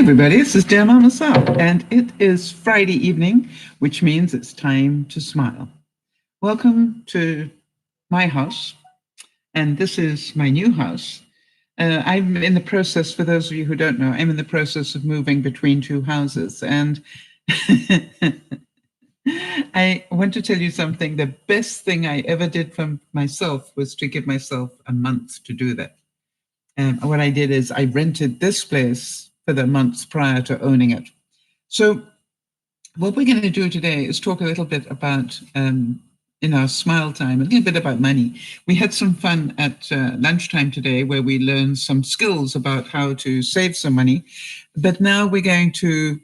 everybody, this is DearMamaSal, and it is Friday evening, which means it's time to smile. Welcome to my house, and this is my new house. I'm in the process, for those of you who don't know, I'm in the process of moving between two houses, and I want to tell you something. The best thing I ever did for myself was to give myself a month to do that. What I did is I rented this place for the months prior to owning it. So what we're going to do today is talk a little bit about, in our smile time, a little bit about money. We had some fun at lunchtime today where we learned some skills about how to save some money. But now we're going to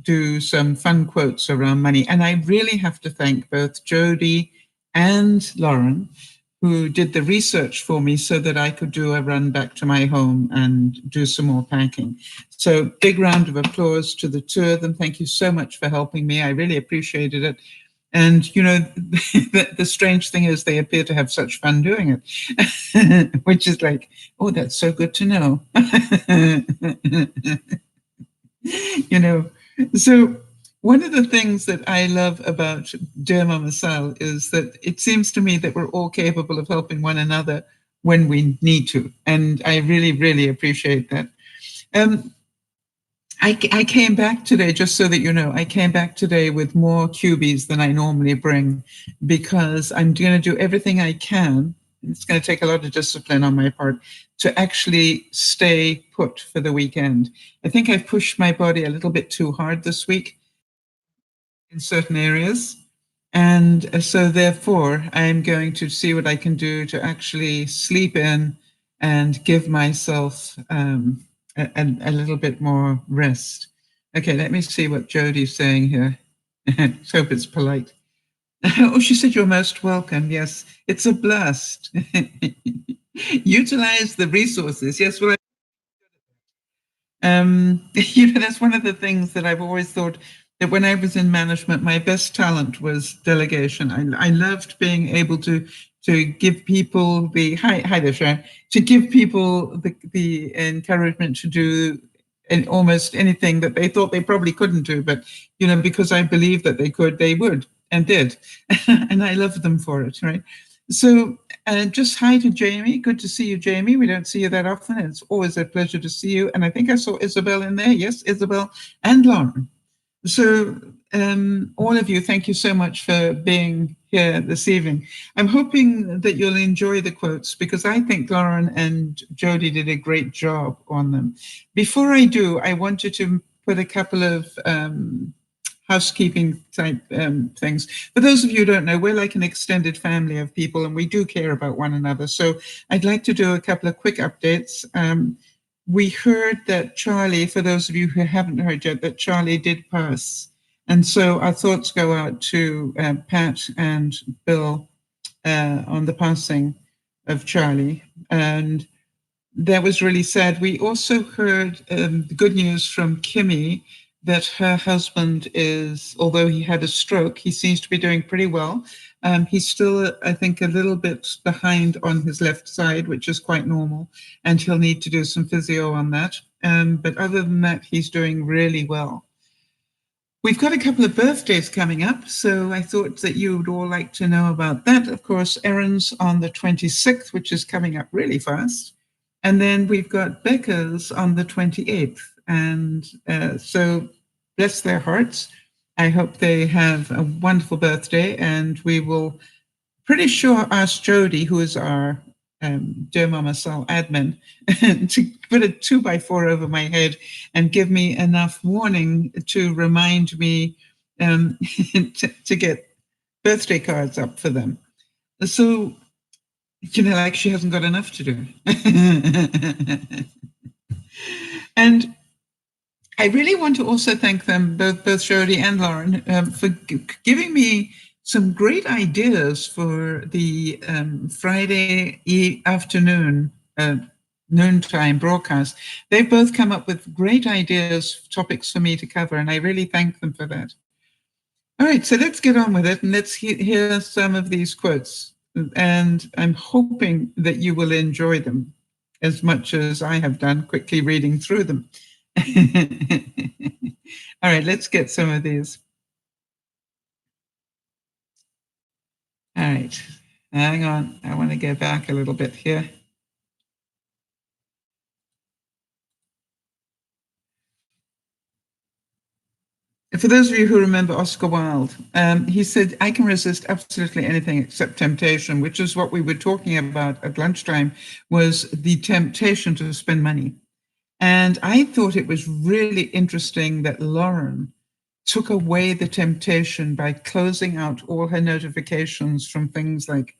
do some fun quotes around money. And I really have to thank both Jody and Lauren, who did the research for me so that I could do a run back to my home and do some more packing. So big round of applause to the two of them. Thank you so much for helping me. I really appreciated it. And, you know, the strange thing is they appear to have such fun doing it, which is like, oh, that's so good to know. You know, so one of the things that I love about DearMamaSal is that it seems to me that we're all capable of helping one another when we need to. And I really, really appreciate that. I came back today, just so that you know, I came back today with more cubies than I normally bring because I'm going to do everything I can. It's going to take a lot of discipline on my part to actually stay put for the weekend. I think I've pushed my body a little bit too hard this week in certain areas. And so therefore, I'm going to see what I can do to actually sleep in and give myself a little bit more rest. Okay, let me see what Jody's saying here. Let's hope it's polite. Oh, she said you're most welcome. Yes, it's a blast. Utilize the resources. Yes, well, you know, that's one of the things that I've always thought, that when I was in management, my best talent was delegation. I loved being able to give people the hi there, Sharon, to give people the encouragement to do almost anything that they thought they probably couldn't do, but you know, because I believed that they could, they would and did, and I loved them for it, right? So just hi to Jamie. Good to see you, Jamie. We don't see you that often. It's always a pleasure to see you. And I think I saw Isabel in there. Yes, Isabel and Lauren. So all of you, thank you so much for being here this evening. I'm hoping that you'll enjoy the quotes because I think Lauren and Jody did a great job on them. Before I do, I wanted to put a couple of housekeeping type things. For those of you who don't know, we're like an extended family of people and we do care about one another. So I'd like to do a couple of quick updates. We heard that Charlie, for those of you who haven't heard yet, that Charlie did pass. And so our thoughts go out to Pat and Bill on the passing of Charlie. And that was really sad. We also heard the good news from Kimmy that her husband is, although he had a stroke, he seems to be doing pretty well. He's still, I think, a little bit behind on his left side, which is quite normal, and he'll need to do some physio on that. But other than that, he's doing really well. We've got a couple of birthdays coming up, so I thought that you would all like to know about that. Of course, Erin's on the 26th, which is coming up really fast. And then we've got Becca's on the 28th. And so bless their hearts. I hope they have a wonderful birthday. And we will pretty sure ask Jody, who is our DearMamaSal admin, to put a 2x4 over my head and give me enough warning to remind me to get birthday cards up for them. So, you know, like she hasn't got enough to do. And I really want to also thank them, both Jody and Lauren, for giving me some great ideas for the Friday afternoon, noontime broadcast. They've both come up with great ideas, topics for me to cover, and I really thank them for that. All right, so let's get on with it, and let's hear some of these quotes. And I'm hoping that you will enjoy them as much as I have done quickly reading through them. All right, let's get some of these. All right, hang on. I want to go back a little bit here. For those of you who remember Oscar Wilde, he said, I can resist absolutely anything except temptation, which is what we were talking about at lunchtime, was the temptation to spend money. And I thought it was really interesting that Lauren took away the temptation by closing out all her notifications from things like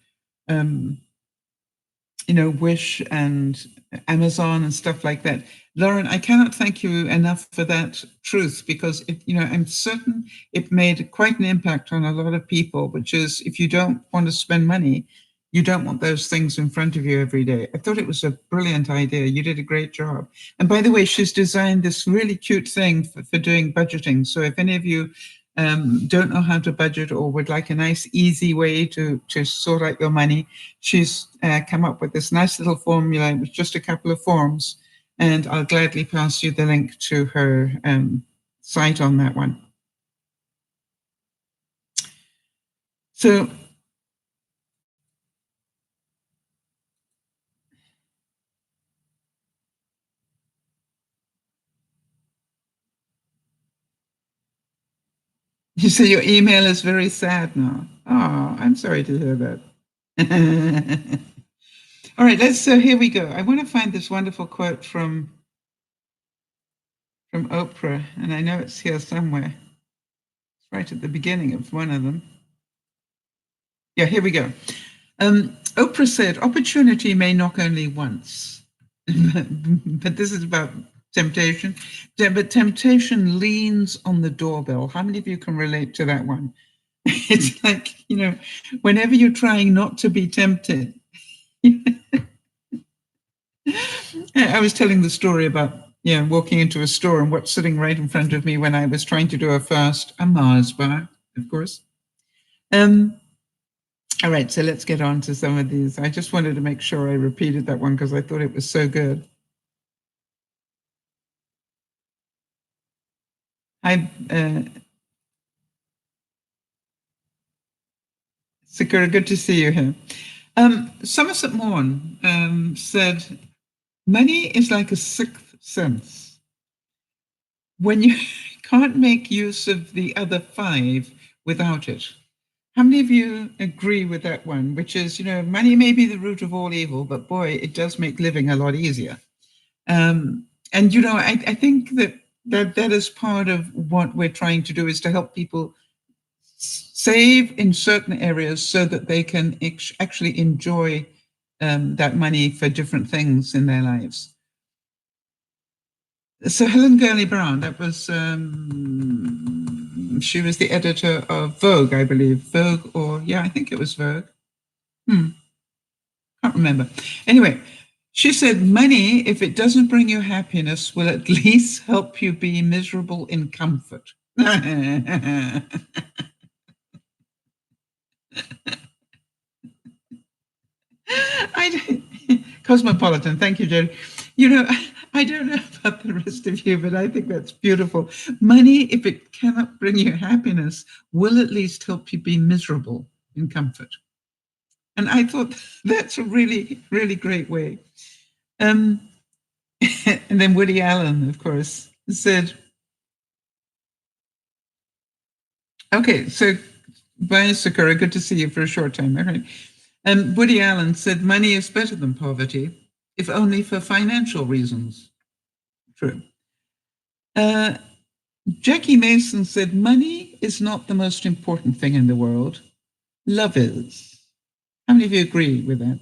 Wish and Amazon and stuff like that. Lauren, I cannot thank you enough for that truth, because I'm certain it made quite an impact on a lot of people, which is, if you don't want to spend money, you don't want those things in front of you every day. I thought it was a brilliant idea. You did a great job. And by the way, she's designed this really cute thing for doing budgeting. So if any of you don't know how to budget or would like a nice, easy way to sort out your money, she's come up with this nice little formula with just a couple of forms. And I'll gladly pass you the link to her site on that one. So you say your email is very sad now. Oh, I'm sorry to hear that. All right, so here we go. I want to find this wonderful quote from Oprah, and I know it's here somewhere. It's right at the beginning of one of them. Yeah, here we go. Oprah said, opportunity may knock only once, but this is about temptation. But temptation leans on the doorbell. How many of you can relate to that one? It's like, whenever you're trying not to be tempted. I was telling the story about walking into a store and what's sitting right in front of me when I was trying to do a Mars bar, of course. All right, so let's get on to some of these. I just wanted to make sure I repeated that one because I thought it was so good. Sakura, good to see you here. Somerset Maugham said, money is like a sixth sense. When you can't make use of the other five without it. How many of you agree with that one? Which is, money may be the root of all evil, but boy, it does make living a lot easier. And, I think that is part of what we're trying to do, is to help people save in certain areas so that they can actually enjoy that money for different things in their lives. So Helen Gurley Brown, that was, she was the editor of Vogue, I believe. Vogue, or I think it was Vogue. Can't remember. Anyway, she said, money, if it doesn't bring you happiness, will at least help you be miserable in comfort. Cosmopolitan, thank you, Jerry. I don't know about the rest of you, but I think that's beautiful. Money, if it cannot bring you happiness, will at least help you be miserable in comfort. And I thought that's a really, really great way. And then Woody Allen, of course, said, okay, so bye, Sakura, good to see you for a short time. All right. And Woody Allen said, money is better than poverty, if only for financial reasons. True. Jackie Mason said, money is not the most important thing in the world. Love is. How many of you agree with that?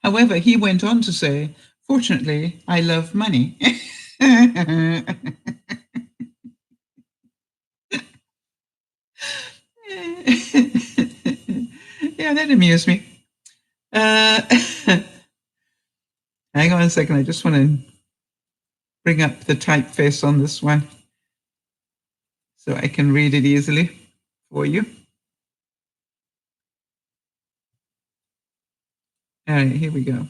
However, he went on to say, fortunately, I love money. Yeah, that amused me. Hang on a second. I just want to bring up the typeface on this one so I can read it easily for you. All right, here we go.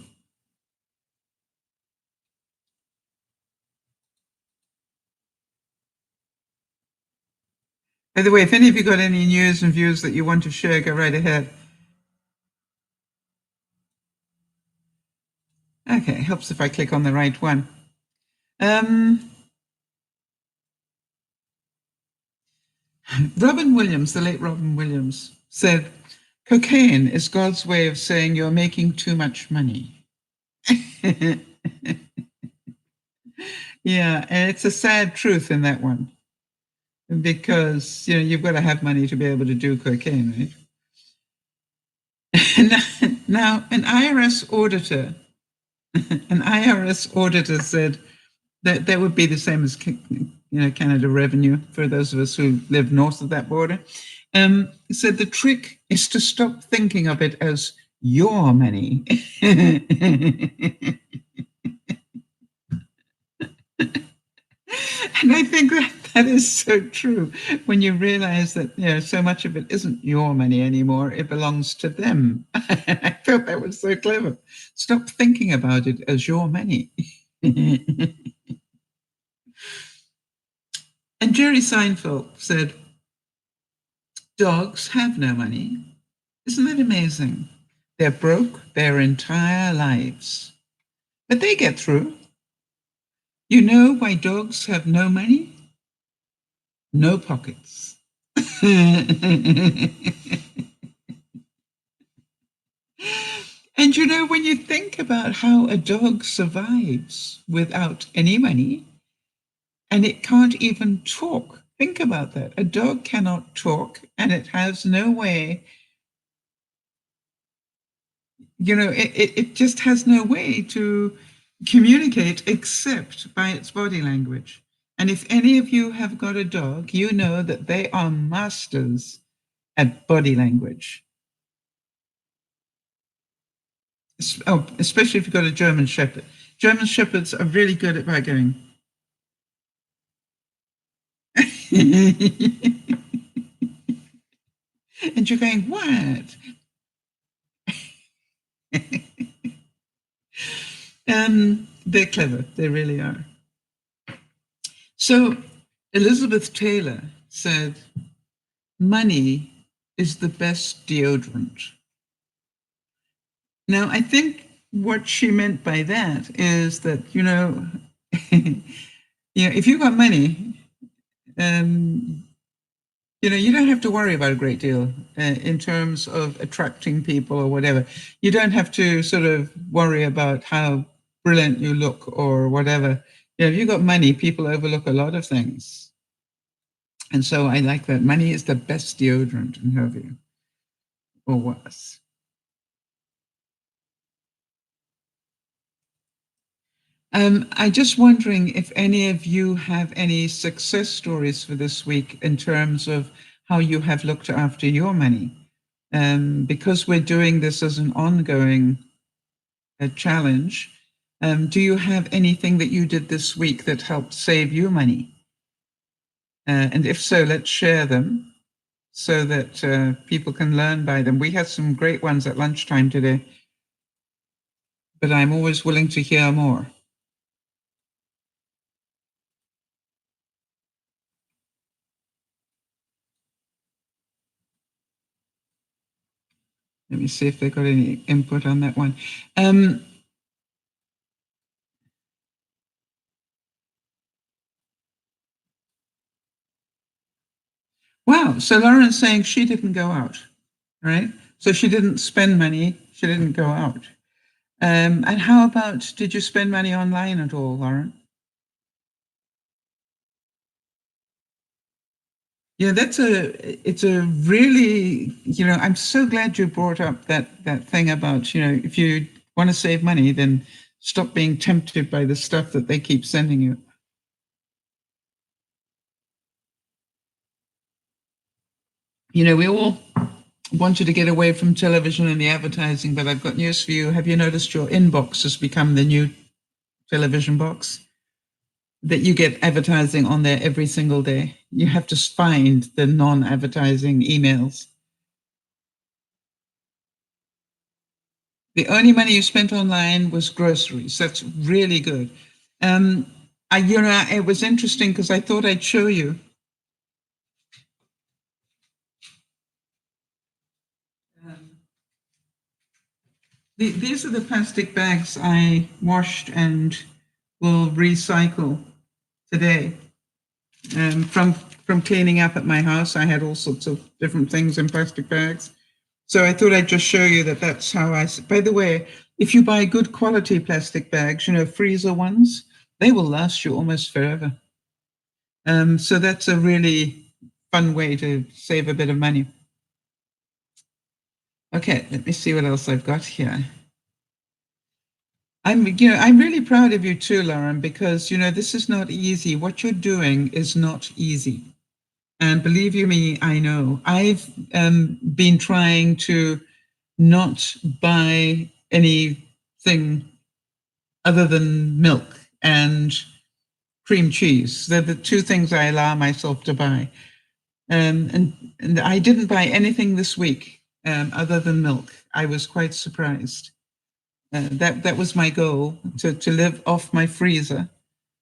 By the way, if any of you got any news and views that you want to share, go right ahead. Okay, helps if I click on the right one. Robin Williams, the late Robin Williams, said, cocaine is God's way of saying you're making too much money. Yeah, and it's a sad truth in that one, because you've got to have money to be able to do cocaine, right? Now, an IRS auditor said that would be the same as Canada Revenue for those of us who live north of that border. Said the trick is to stop thinking of it as your money. And I think that is so true when you realize that so much of it isn't your money anymore, it belongs to them. I thought that was so clever. Stop thinking about it as your money. And Jerry Seinfeld said, dogs have no money. Isn't that amazing? They're broke their entire lives, but they get through. You know why dogs have no money? No pockets. And when you think about how a dog survives without any money, and it can't even talk, think about that. A dog cannot talk, and it has no way, it just has no way to communicate except by its body language. And if any of you have got a dog, you know that they are masters at body language. Especially if you've got a German Shepherd. German Shepherds are really good at going. And you're going, what? They're clever. They really are. So Elizabeth Taylor said, money is the best deodorant. Now, I think what she meant by that is that, if you've got money, you don't have to worry about a great deal in terms of attracting people or whatever. You don't have to sort of worry about how brilliant you look or whatever. If you've got money, people overlook a lot of things. And so I like that. Money is the best deodorant in her view, or was. I'm just wondering if any of you have any success stories for this week in terms of how you have looked after your money. Because we're doing this as an ongoing challenge, do you have anything that you did this week that helped save you money? And if so, let's share them so that people can learn by them. We had some great ones at lunchtime today, but I'm always willing to hear more. Let me see if they got any input on that one. Wow. So Lauren's saying she didn't go out, right? So she didn't spend money. She didn't go out. And how about, did you spend money online at all, Lauren? Yeah, it's a really, I'm so glad you brought up that thing about, if you want to save money, then stop being tempted by the stuff that they keep sending you. We all wanted to get away from television and the advertising, but I've got news for you. Have you noticed your inbox has become the new television box? That you get advertising on there every single day. You have to find the non-advertising emails. The only money you spent online was groceries. That's really good. It was interesting because I thought I'd show you. These are the plastic bags I washed and will recycle today. From cleaning up at my house, I had all sorts of different things in plastic bags. So I thought I'd just show you that that's how by the way, if you buy good quality plastic bags, freezer ones, they will last you almost forever. So that's a really fun way to save a bit of money. Okay, let me see what else I've got here. I'm really proud of you too, Lauren, because this is not easy. What you're doing is not easy. And believe you me, I know. I've been trying to not buy anything other than milk and cream cheese. They're the two things I allow myself to buy. And I didn't buy anything this week other than milk. I was quite surprised. That was my goal, to live off my freezer.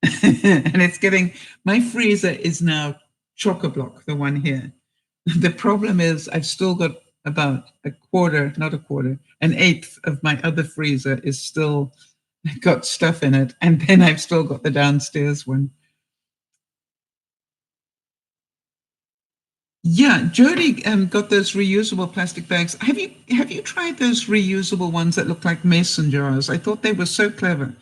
And my freezer is now chock-a-block, the one here. The problem is I've still got about an eighth of my other freezer is still got stuff in it. And then I've still got the downstairs one. Yeah, Jody got those reusable plastic bags. Have you tried those reusable ones that look like mason jars? I thought they were so clever.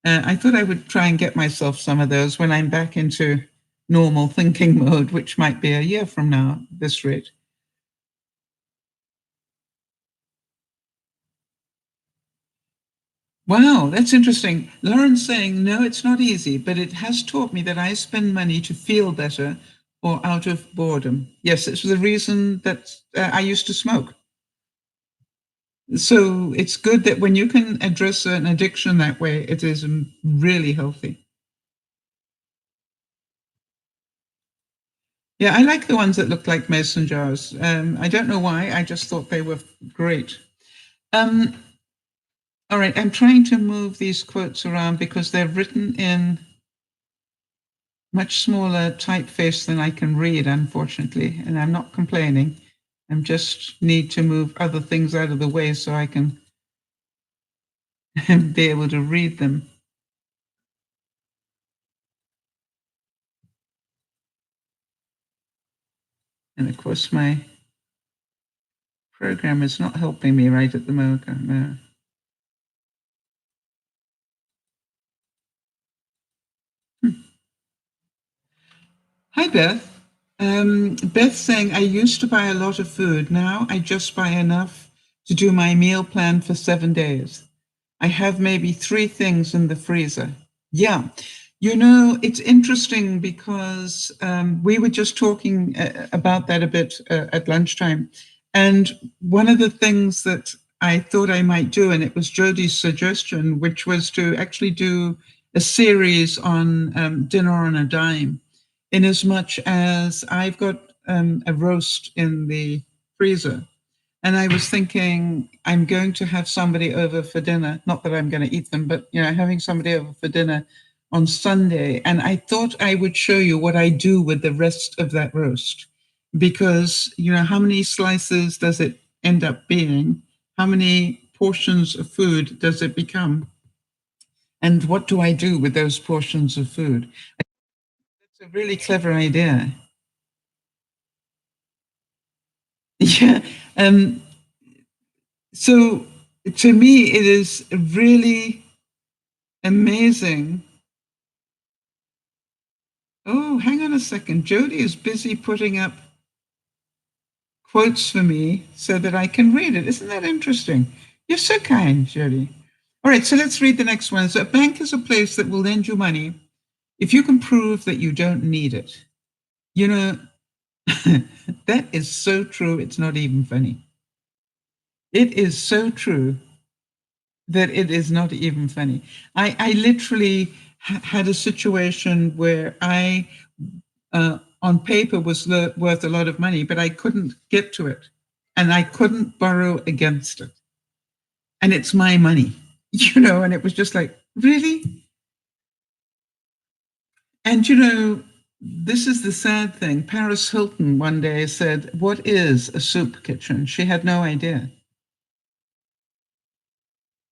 I thought I would try and get myself some of those when I'm back into normal thinking mode, which might be a year from now at this rate. Wow, that's interesting. Lauren's saying, no, it's not easy, but it has taught me that I spend money to feel better or out of boredom. Yes, it's the reason that I used to smoke. So it's good that when you can address an addiction that way, it is really healthy. Yeah, I like the ones that look like mason jars. I don't know why. I just thought they were great. Um, all right, I'm trying to move these quotes around because they're written in much smaller typeface than I can read, unfortunately, and I'm not complaining. I just need to move other things out of the way so I can be able to read them. And of course, my program is not helping me right at the moment. No. Hi, Beth. Beth saying, I used to buy a lot of food. Now I just buy enough to do my meal plan for 7 days. I have maybe 3 things in the freezer. Yeah. It's interesting because we were just talking about that a bit at lunchtime. And one of the things that I thought I might do, and it was Jodie's suggestion, which was to actually do a series on dinner on a dime, in as much as I've got a roast in the freezer. And I was thinking, I'm going to have somebody over for dinner. Not that I'm going to eat them, but having somebody over for dinner on Sunday. And I thought I would show you what I do with the rest of that roast, because how many slices does it end up being? How many portions of food does it become? And what do I do with those portions of food? It's a really clever idea. Yeah. So to me, it is really amazing. Oh, hang on a second. Jody is busy putting up quotes for me so that I can read it. Isn't that interesting? You're so kind, Jody. All right, so let's read the next one. So a bank is a place that will lend you money if you can prove that you don't need it. You know, that is so true. It's not even funny. It is so true that it is not even funny. I literally had a situation where I, on paper, was worth a lot of money, but I couldn't get to it, and I couldn't borrow against it. And it's my money, and it was just like, really? And, this is the sad thing. Paris Hilton one day said, what is a soup kitchen? She had no idea.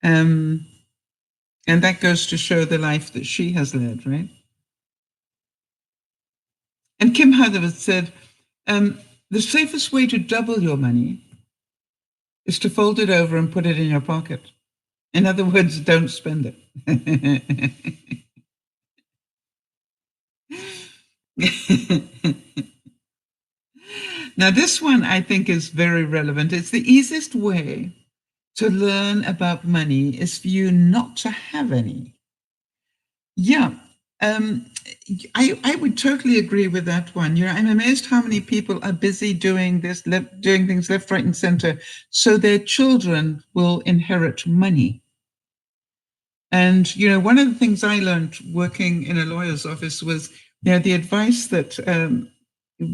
And that goes to show the life that she has led, right? And Kim Hathaway said, the safest way to double your money is to fold it over and put it in your pocket. In other words, don't spend it. Now, this one I think is very relevant. It's the easiest way to learn about money is for you not to have any. Yeah. I would totally agree with that one. You know, I'm amazed how many people are busy doing this, doing things left, right, and center, so their children will inherit money. And you know, one of the things I learned working in a lawyer's office was, you know, the advice that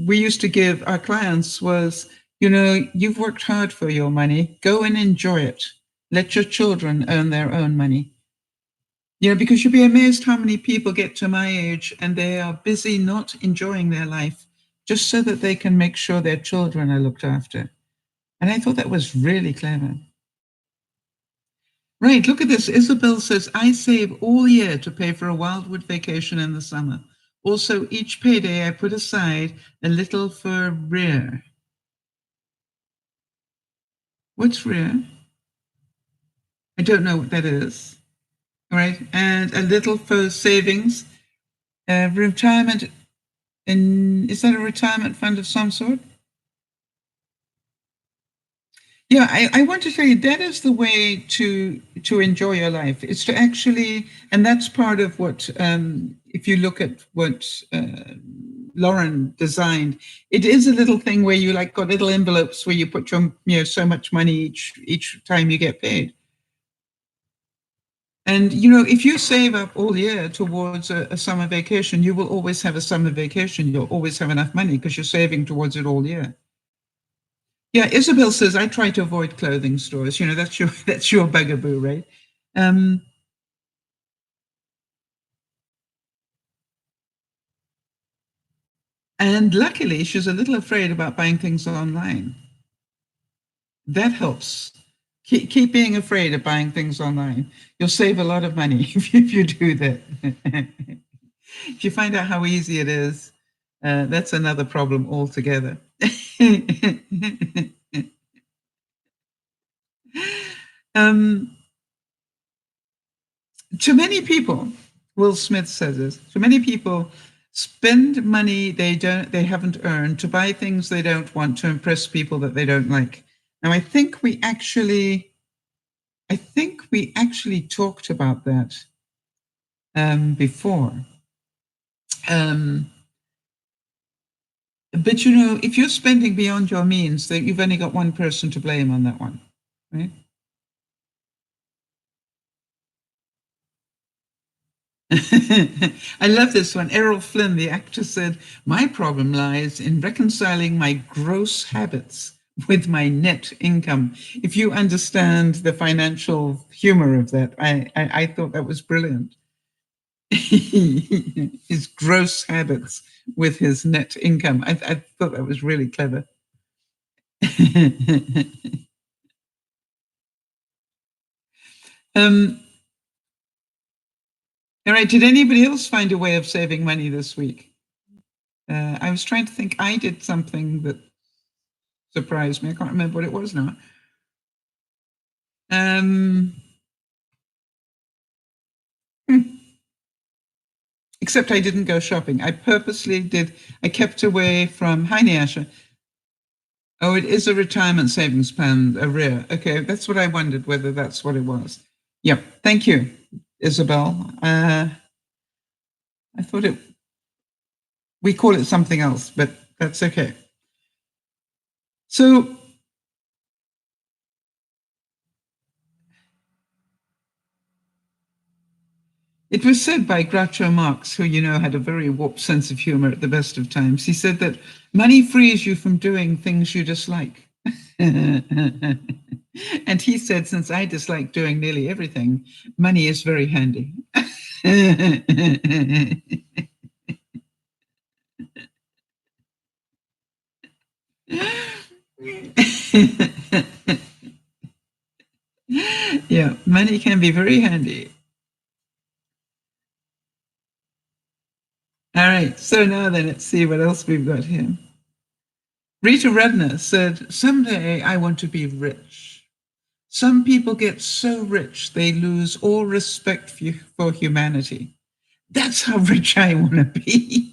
we used to give our clients was, you know, you've worked hard for your money, go and enjoy it. Let your children earn their own money. You know, because you'll be amazed how many people get to my age and they are busy not enjoying their life just so that they can make sure their children are looked after. And I thought that was really clever. Right, look at this. Isabel says, I save all year to pay for a wildwood vacation in the summer. Also, each payday I put aside a little for rear. What's rear? I don't know what that is. All right, and a little for savings. Retirement, is that a retirement fund of some sort? Yeah, I want to tell you that is the way to enjoy your life. It's to actually, and that's part of what, if you look at what Lauren designed, it is a little thing where you like got little envelopes where you put your, you know, so much money each time you get paid. And you know, if you save up all year towards a summer vacation, you will always have a summer vacation. You'll always have enough money because you're saving towards it all year. Yeah, Isabel says I try to avoid clothing stores. You know, that's your bugaboo, right? Um, and luckily, she's a little afraid about buying things online. That helps. Keep being afraid of buying things online. You'll save a lot of money if you do that. If you find out how easy it is, that's another problem altogether. um, Too many people, Will Smith says this, too many people spend money they haven't earned to buy things they don't want to impress people that they don't like. Now I think we actually talked about that before. But you know, if you're spending beyond your means, that you've only got one person to blame on that one, right? I love this one. Errol Flynn, the actor, said, my problem lies in reconciling my gross habits with my net income. If you understand the financial humor of that, I thought that was brilliant. His gross habits with his net income. I thought that was really clever. um, all right. Did anybody else find a way of saving money this week? I was trying to think. I did something that surprised me. I can't remember what it was now. Um, hmm. Except I didn't go shopping. I purposely did. I kept away from. Hi, Niasha. Oh, it is a retirement savings plan, a RIA. Okay, that's what I wondered, whether that's what it was. Yep. Thank you, Isabel. I thought we call it something else, but that's okay. So it was said by Groucho Marx, who, you know, had a very warped sense of humor at the best of times. He said that money frees you from doing things you dislike. And he said, since I dislike doing nearly everything, money is very handy. Yeah, money can be very handy. All right, so now then, let's see what else we've got here. Rita Redner said, someday I want to be rich. Some people get so rich they lose all respect for humanity. That's how rich I want to be.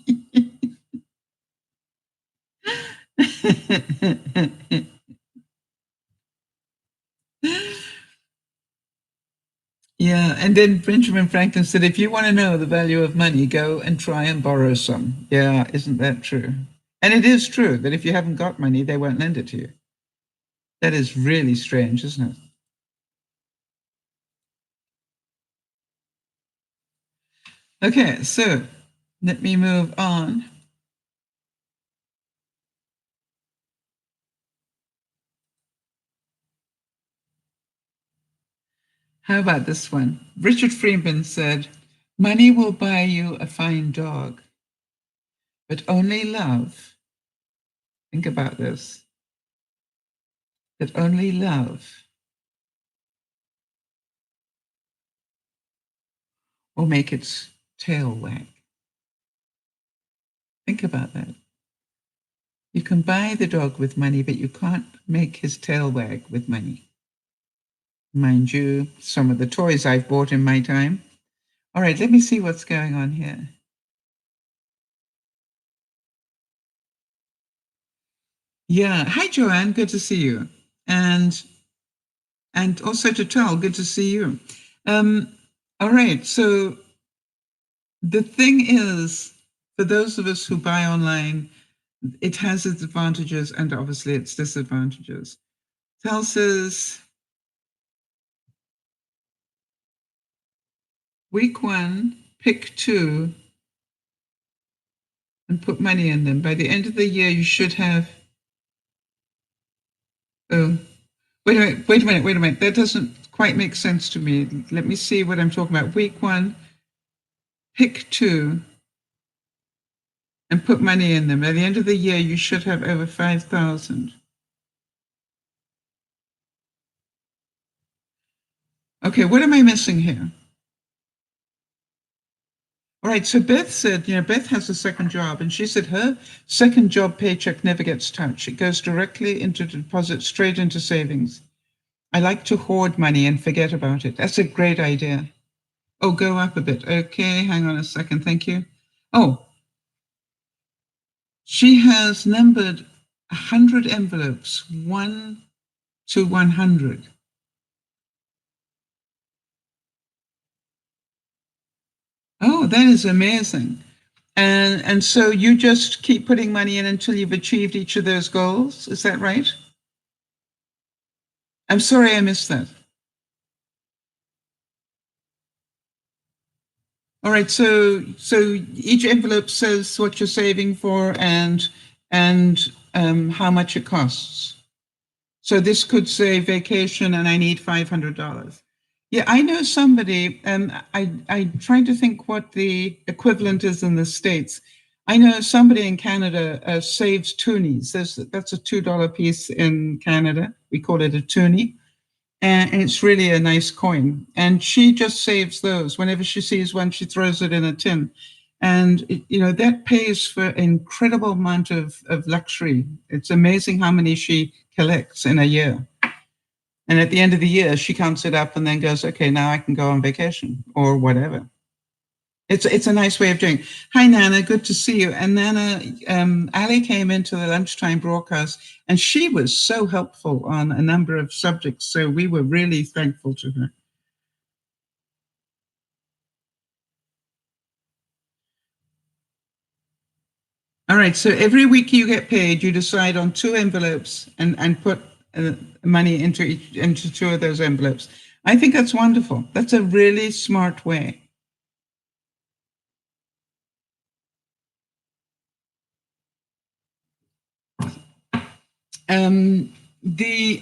Yeah, and then Benjamin Franklin said, if you want to know the value of money, go and try and borrow some. Yeah, isn't that true? And it is true that if you haven't got money, they won't lend it to you. That is really strange, isn't it? Okay, so let me move on. How about this one? Richard Freeman said, money will buy you a fine dog, but only love, think about this, that only love will make its tail wag. Think about that. You can buy the dog with money, but you can't make his tail wag with money. Mind you, some of the toys I've bought in my time. All right, let me see what's going on here. Yeah. Hi, Joanne. Good to see you. And also to Tal, good to see you. All right. So the thing is, for those of us who buy online, it has its advantages and obviously its disadvantages. Tal says, week 1, pick 2 and put money in them. By the end of the year, you should have. Oh, wait a minute. That doesn't quite make sense to me. Let me see what I'm talking about. Week 1, pick 2 and put money in them. By the end of the year, you should have over 5,000. Okay, what am I missing here? All right, so Beth said, Beth has a second job, and she said her second job paycheck never gets touched. It goes directly into deposit, straight into savings. I like to hoard money and forget about it. That's a great idea. Oh, go up a bit. Okay, hang on a second. Thank you. Oh, she has numbered 100 envelopes, 1 to 100. Oh, that is amazing. And so you just keep putting money in until you've achieved each of those goals. Is that right? I'm sorry I missed that. All right, so each envelope says what you're saving for and how much it costs. So this could say vacation and I need $500. Yeah, I know somebody, I tried to think what the equivalent is in the States. I know somebody in Canada saves toonies. That's a $2 piece in Canada. We call it a toonie. And it's really a nice coin. And she just saves those. Whenever she sees one, she throws it in a tin. And, that pays for an incredible amount of luxury. It's amazing how many she collects in a year. And at the end of the year, she counts it up and then goes, okay, now I can go on vacation or whatever. It's a nice way of doing. Hi, Nana. Good to see you. And Nana, Ali came into the lunchtime broadcast, and she was so helpful on a number of subjects. So we were really thankful to her. All right. So every week you get paid, you decide on 2 envelopes and put money into 2 of those envelopes. I think that's wonderful. That's a really smart way.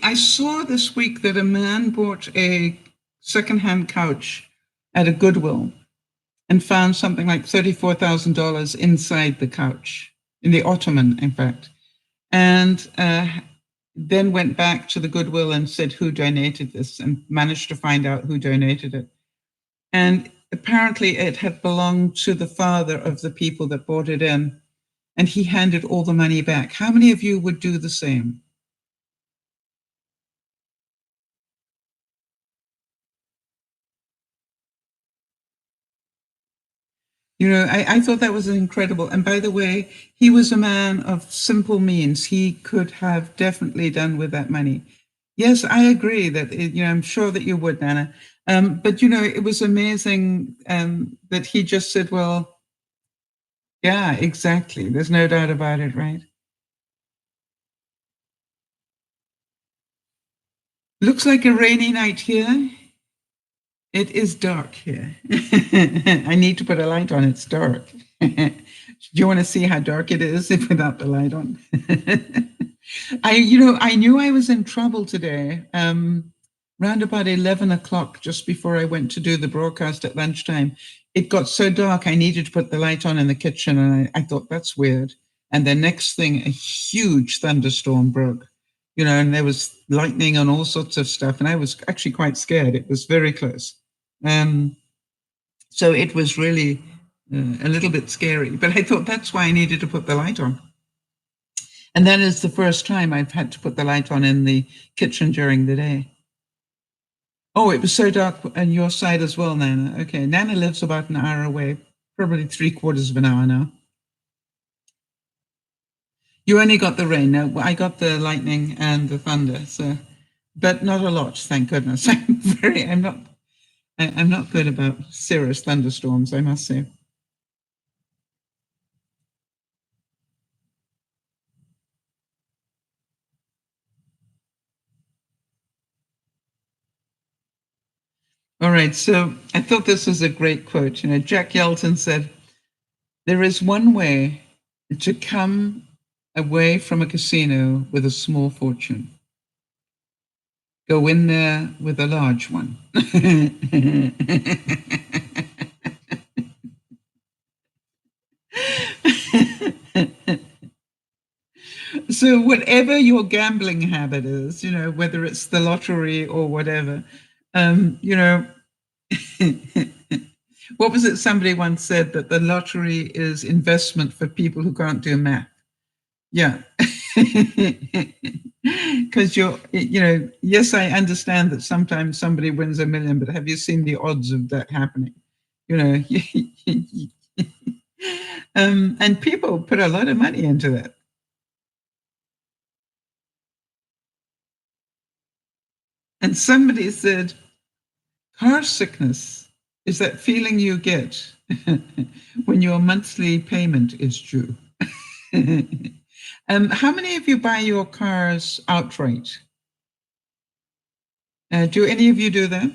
I saw this week that a man bought a secondhand couch at a Goodwill and found something like $34,000 inside the couch, in the ottoman, in fact. And then went back to the Goodwill and said who donated this, and managed to find out who donated it. And apparently it had belonged to the father of the people that bought it in, and he handed all the money back. How many of you would do the same? You know, I thought that was incredible. And by the way, he was a man of simple means. He could have definitely done with that money. Yes, I agree that, I'm sure that you would, Nana. But, it was amazing that he just said, well, yeah, exactly. There's no doubt about it, right? Looks like a rainy night here. It is dark here. I need to put a light on. It's dark. Do you want to see how dark it is if without the light on? I knew I was in trouble today. Round about 11 o'clock, just before I went to do the broadcast at lunchtime, it got so dark I needed to put the light on in the kitchen, and I thought, that's weird. And the next thing, a huge thunderstorm broke, and there was lightning and all sorts of stuff, and I was actually quite scared. It was very close. So it was really a little bit scary, but I thought that's why I needed to put the light on. And that is the first time I've had to put the light on in the kitchen during the day. Oh, it was so dark on your side as well, Nana. Okay, Nana lives about an hour away, probably 3/4 of an hour now. You only got the rain. No, I got the lightning and the thunder, so, but not a lot, thank goodness. I'm not good about serious thunderstorms, I must say. All right, so I thought this was a great quote. Jack Yelton said, "There is one way to come away from a casino with a small fortune. Go in there with a large one." So whatever your gambling habit is, whether it's the lottery or whatever, what was it? Somebody once said that the lottery is investment for people who can't do math. Yeah. Because yes, I understand that sometimes somebody wins $1 million, but have you seen the odds of that happening? And people put a lot of money into that. And somebody said, car sickness is that feeling you get when your monthly payment is due. How many of you buy your cars outright? Do any of you do that?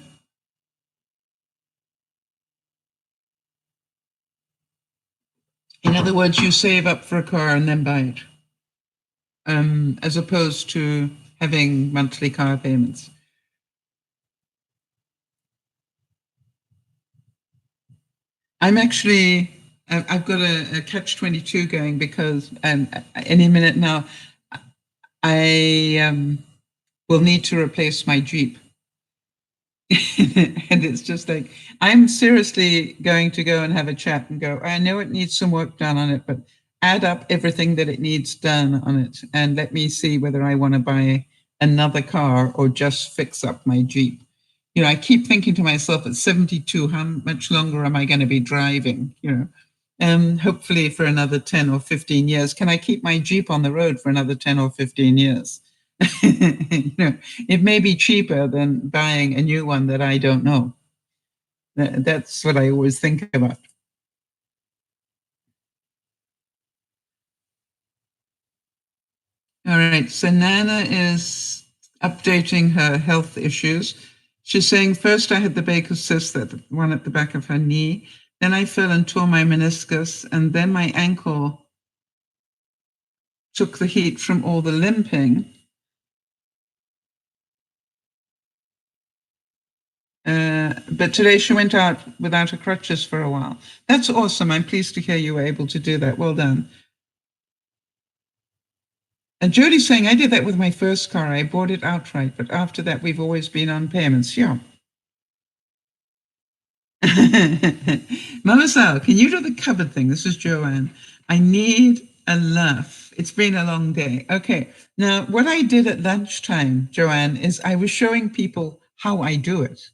In other words, you save up for a car and then buy it, as opposed to having monthly car payments. I'm actually, I've got a catch-22 going because any minute now, I will need to replace my Jeep. And it's just like, I'm seriously going to go and have a chat and go, I know it needs some work done on it, but add up everything that it needs done on it and let me see whether I want to buy another car or just fix up my Jeep. I keep thinking to myself, at 72, how much longer am I going to be driving? Hopefully for another 10 or 15 years. Can I keep my Jeep on the road for another 10 or 15 years? It may be cheaper than buying a new one that I don't know. That's what I always think about. All right, so Nana is updating her health issues. She's saying, first I had the Baker's cyst, that one at the back of her knee. Then I fell and tore my meniscus, and then my ankle took the heat from all the limping. But today she went out without her crutches for a while. That's awesome. I'm pleased to hear you were able to do that. Well done. And Jody's saying, I did that with my first car. I bought it outright, but after that, we've always been on payments. Yeah. Mama Sal, can you do the cupboard thing? This is Joanne. I need a laugh. It's been a long day. Okay. Now, what I did at lunchtime, Joanne, is I was showing people how I do it.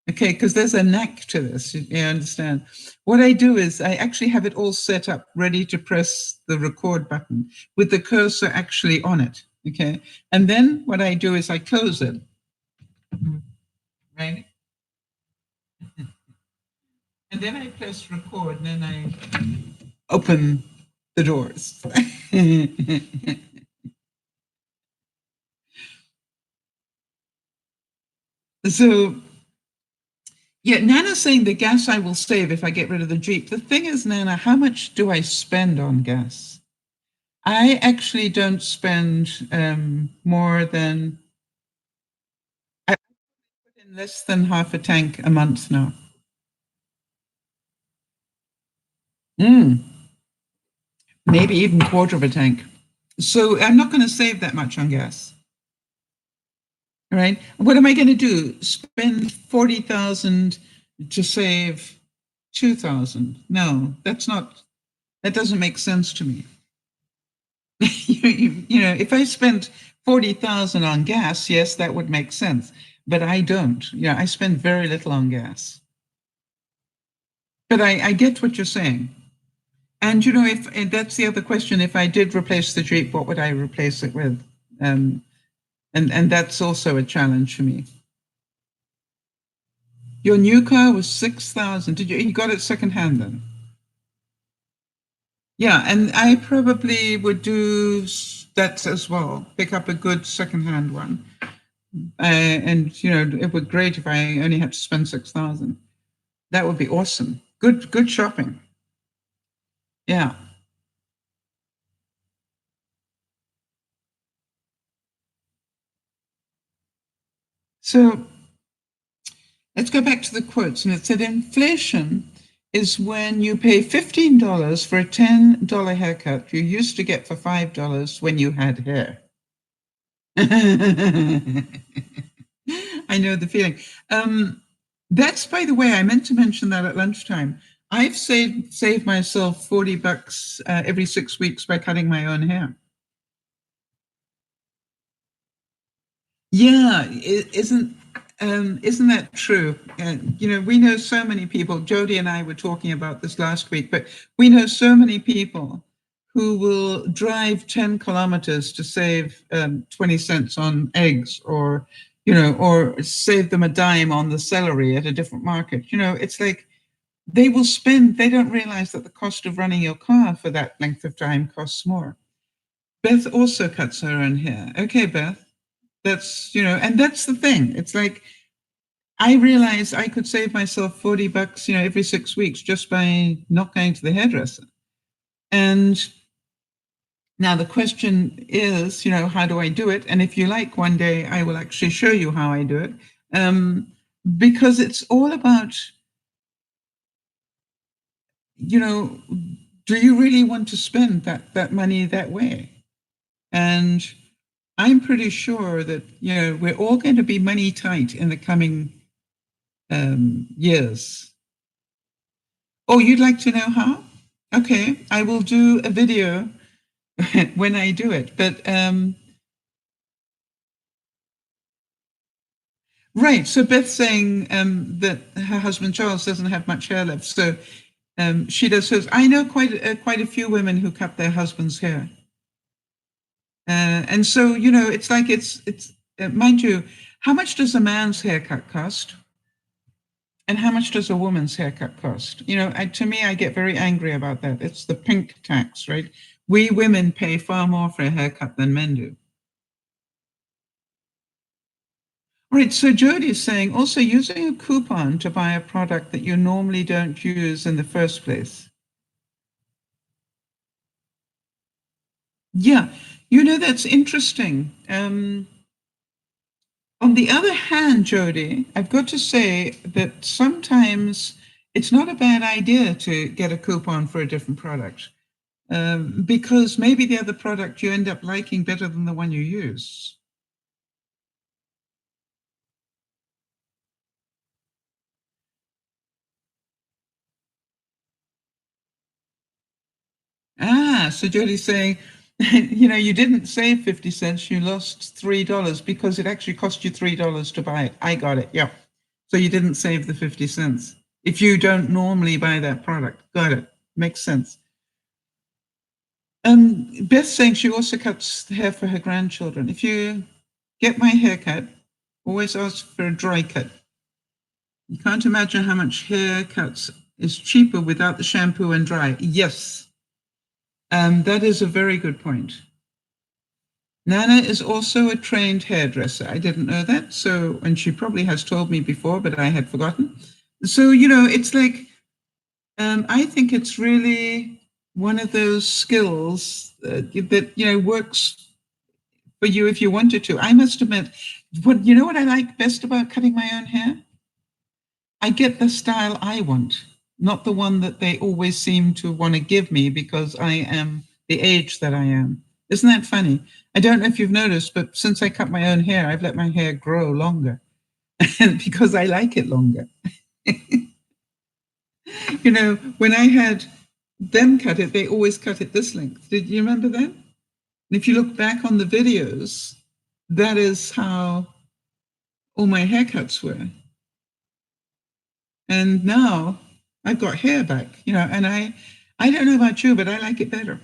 Okay, because there's a knack to this, you understand. What I do is I actually have it all set up, ready to press the record button with the cursor actually on it, okay? And then what I do is I close it, right? And then I press record, and then I open the doors. So, yeah, Nana's saying the gas I will save if I get rid of the Jeep. The thing is, Nana, how much do I spend on gas? I actually don't spend more than, I put in less than half a tank a month now. Maybe even quarter of a tank. So I'm not going to save that much on gas. All right. What am I going to do? Spend 40,000 to save 2,000? No, that doesn't make sense to me. You know, if I spent 40,000 on gas, yes, that would make sense. But I don't. You know, I spend very little on gas. But I get what you're saying. And, you know, if that's the other question, if I did replace the Jeep, what would I replace it with? And that's also a challenge for me. Your new car was 6,000. You got it secondhand then? Yeah, and I probably would do that as well. Pick up a good secondhand one. And, you know, it would be great if I only had to spend 6,000. That would be awesome. Good shopping. Yeah. So let's go back to the quotes. And it said inflation is when you pay $15 for a $10 haircut you used to get for $5 when you had hair. I know the feeling. That's, by the way, I meant to mention that at lunchtime. I've saved myself $40 every 6 weeks by cutting my own hair. Yeah, isn't that true? You know, we know so many people. Jody and I were talking about this last week, but we know so many people who will drive 10 kilometers to save 20 cents on eggs, or, you know, or save them a dime on the celery at a different market. You know, it's like they will spend, they don't realize that the cost of running your car for that length of time costs more. Beth also cuts her own hair. Okay, Beth. That's, you know, and that's the thing. It's like, I realized I could save myself $40, you know, every 6 weeks just by not going to the hairdresser. And now the question is, you know, how do I do it? And if you like, one day I will actually show you how I do it. Because it's all about, you know, do you really want to spend that money that way? And I'm pretty sure that, you know, we're all going to be money tight in the coming years. Oh, you'd like to know how? Okay, I will do a video when I do it. But right, so Beth's saying that her husband Charles doesn't have much hair left, so she does hers. I know quite a few women who cut their husband's hair, and so, you know, it's like it's mind you, how much does a man's haircut cost? And how much does a woman's haircut cost? You know, to me, I get very angry about that. It's the pink tax, right? We women pay far more for a haircut than men do. All right, so Jody is saying also using a coupon to buy a product that you normally don't use in the first place. Yeah, you know, that's interesting. On the other hand, Jody, I've got to say that sometimes it's not a bad idea to get a coupon for a different product. because maybe the other product you end up liking better than the one you use. So Jodie's saying, you didn't save 50 cents, you lost $3 because it actually cost you $3 to buy it. I got it. Yeah. So you didn't save the 50 cents. If you don't normally buy that product. Got it. Makes sense. Beth's saying she also cuts hair for her grandchildren. If you get my haircut, always ask for a dry cut. You can't imagine how much haircuts is cheaper without the shampoo and dry. Yes. That is a very good point. Nana is also a trained hairdresser. I didn't know that. So, and she probably has told me before, but I had forgotten. So, it's like, I think it's really one of those skills that, works for you if you wanted to. I must admit, what I like best about cutting my own hair? I get the style I want, not the one that they always seem to want to give me because I am the age that I am. Isn't that funny? I don't know if you've noticed, but since I cut my own hair, I've let my hair grow longer because I like it longer. When I had them cut it, they always cut it this length. Did you remember that? And if you look back on the videos, that is how all my haircuts were. And now I've got hair back, and I don't know about you, but I like it better.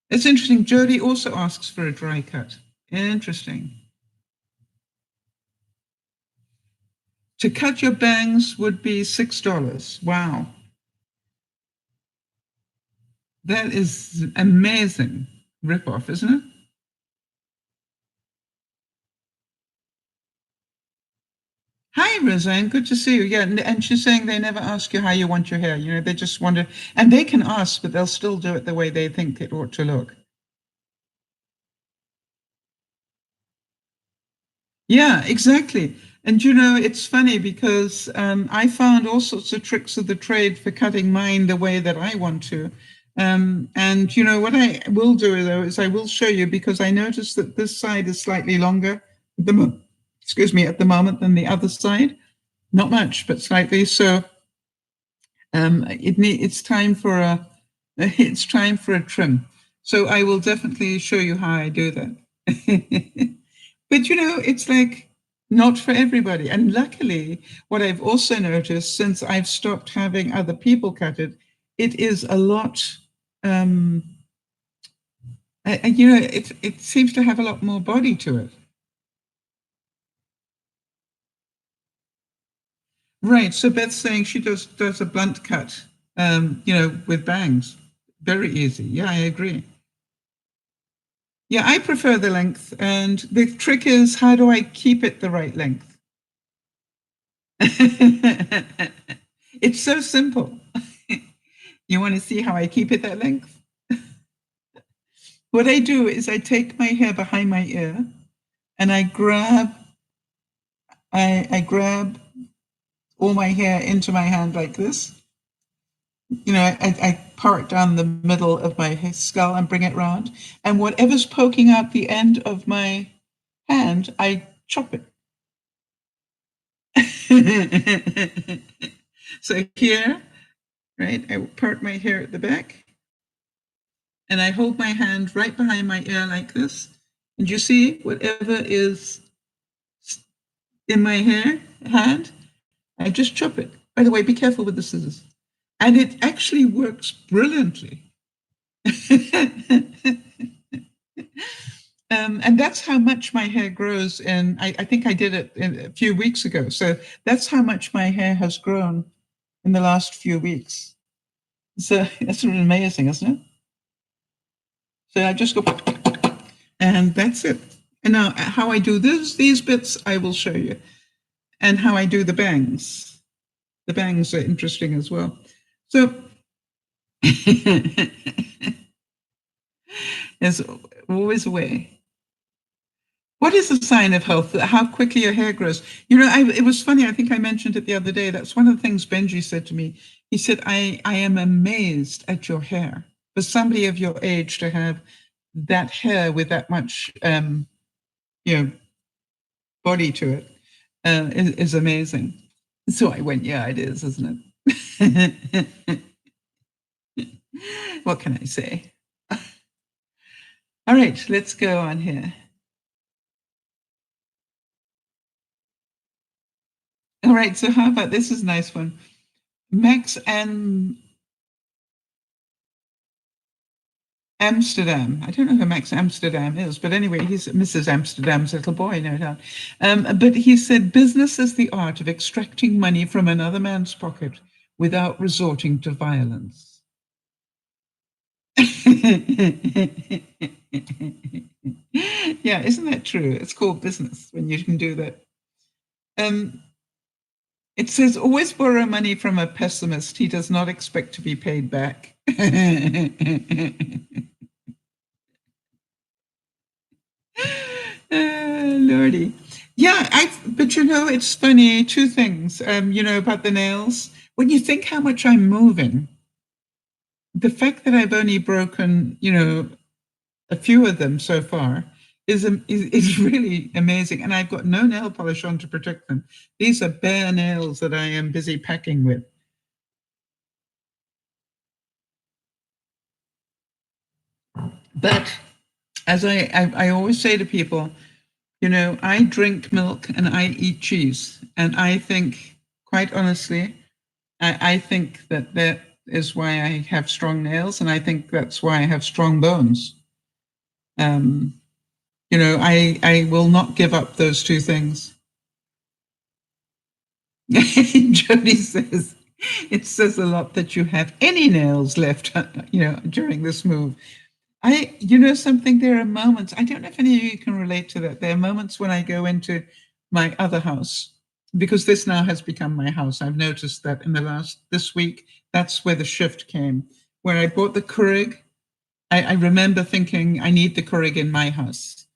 It's interesting. Jody also asks for a dry cut. Interesting. To cut your bangs would be $6. Wow. That is amazing ripoff, isn't it? Hi, Roseanne. Good to see you. Yeah, and she's saying they never ask you how you want your hair. They just wonder, and they can ask, but they'll still do it the way they think it ought to look. Yeah, exactly. And it's funny because I found all sorts of tricks of the trade for cutting mine the way that I want to. And what I will do though is I will show you because I noticed that this side is slightly longer at the moment than the other side. Not much, but slightly. So it's time for a trim. So I will definitely show you how I do that. But it's like not for everybody. And luckily, what I've also noticed since I've stopped having other people cut it, it is a lot. It seems to have a lot more body to it. Right. So Beth's saying she does a blunt cut, with bangs. Very easy. Yeah, I agree. Yeah, I prefer the length. And the trick is, how do I keep it the right length? It's so simple. You want to see how I keep it that length? What I do is I take my hair behind my ear and I grab all my hair into my hand like this. I part down the middle of my skull and bring it round. And whatever's poking out the end of my hand, I chop it. So here, right, I part my hair at the back and I hold my hand right behind my ear like this. And you see, whatever is in my hand, I just chop it. By the way, be careful with the scissors. And it actually works brilliantly. And that's how much my hair grows. And I think I did it a few weeks ago. So that's how much my hair has grown in the last few weeks. So that's really amazing, isn't it? So I just go, and that's it. And now how I do these bits, I will show you. And how I do the bangs. The bangs are interesting as well. So there's always a way. What is a sign of health? How quickly your hair grows? It was funny. I think I mentioned it the other day. That's one of the things Benji said to me. He said, I am amazed at your hair. For somebody of your age to have that hair with that much, you know, body to it is amazing. So I went, yeah, it is, isn't it? What can I say? All right, let's go on here. All right, so how about this is a nice one. Max and Amsterdam. I don't know who Max Amsterdam is, but anyway, he's Mrs. Amsterdam's little boy, no doubt. But he said, business is the art of extracting money from another man's pocket without resorting to violence. Yeah, isn't that true? It's called business when you can do that. It says, always borrow money from a pessimist. He does not expect to be paid back. Lordy. Yeah, but you know, it's funny, two things, you know, about the nails. When you think how much I'm moving, the fact that I've only broken, you know, a few of them so far is really amazing. And I've got no nail polish on to protect them. These are bare nails that I am busy packing with. But as I always say to people, you know, I drink milk and I eat cheese. And I think, quite honestly, I think that is why I have strong nails. And I think that's why I have strong bones. You know, I will not give up those two things. Jody says, it says a lot that you have any nails left, you know, during this move. You know something, there are moments, I don't know if any of you can relate to that. There are moments when I go into my other house, because this now has become my house. I've noticed that in this week, that's where the shift came. Where I bought the Keurig, I remember thinking, I need the Keurig in my house.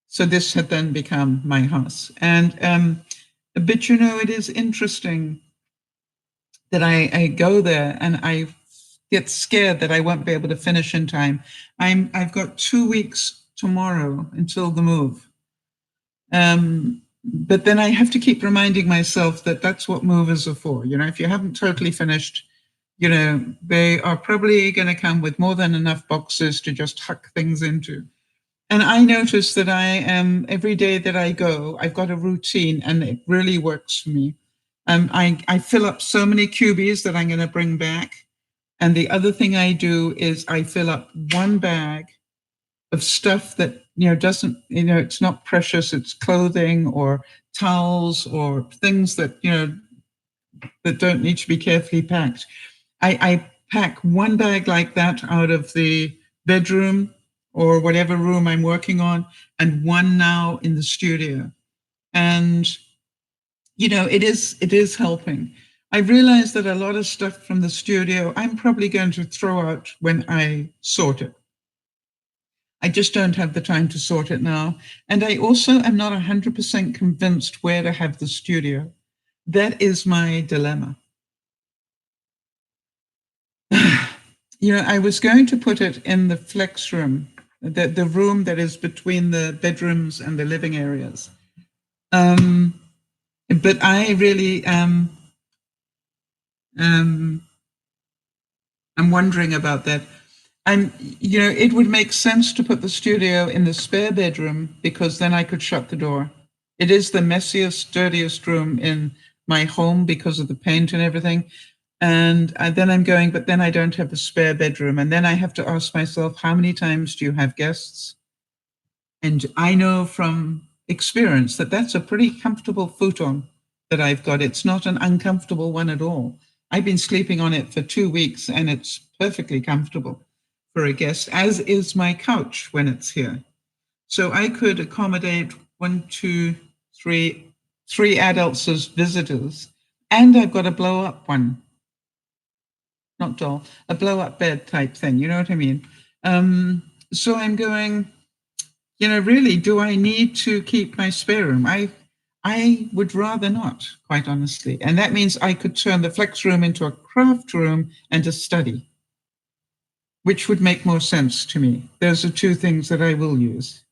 So this had then become my house. And, but you know, it is interesting that I go there and I get scared that I won't be able to finish in time. I've got 2 weeks tomorrow until the move. But then I have to keep reminding myself that that's what movers are for. You know, if you haven't totally finished, you know, they are probably going to come with more than enough boxes to just huck things into. And I notice that I am, every day that I go, I've got a routine and it really works for me. I fill up so many cubies that I'm going to bring back. And the other thing I do is I fill up one bag of stuff that, you know, doesn't, you know, it's not precious. It's clothing or towels or things that, you know, that don't need to be carefully packed. I pack one bag like that out of the bedroom or whatever room I'm working on, and one now in the studio. And, you know, it is helping. I realize that a lot of stuff from the studio, I'm probably going to throw out when I sort it. I just don't have the time to sort it now. And I also am not 100% convinced where to have the studio. That is my dilemma. You know, I was going to put it in the flex room, the room that is between the bedrooms and the living areas. But I really I'm wondering about that. You know, it would make sense to put the studio in the spare bedroom because then I could shut the door. It is the messiest, dirtiest room in my home because of the paint and everything. And then I'm going, but then I don't have a spare bedroom. And then I have to ask myself, how many times do you have guests? And I know from experience that that's a pretty comfortable futon that I've got. It's not an uncomfortable one at all. I've been sleeping on it for 2 weeks and it's perfectly comfortable for a guest, as is my couch when it's here. So I could accommodate three adults as visitors. And I've got a blow up one. Not doll, a blow up bed type thing. You know what I mean? So I'm going, you know, really, do I need to keep my spare room? I would rather not, quite honestly. And that means I could turn the flex room into a craft room and a study, which would make more sense to me. Those are two things that I will use.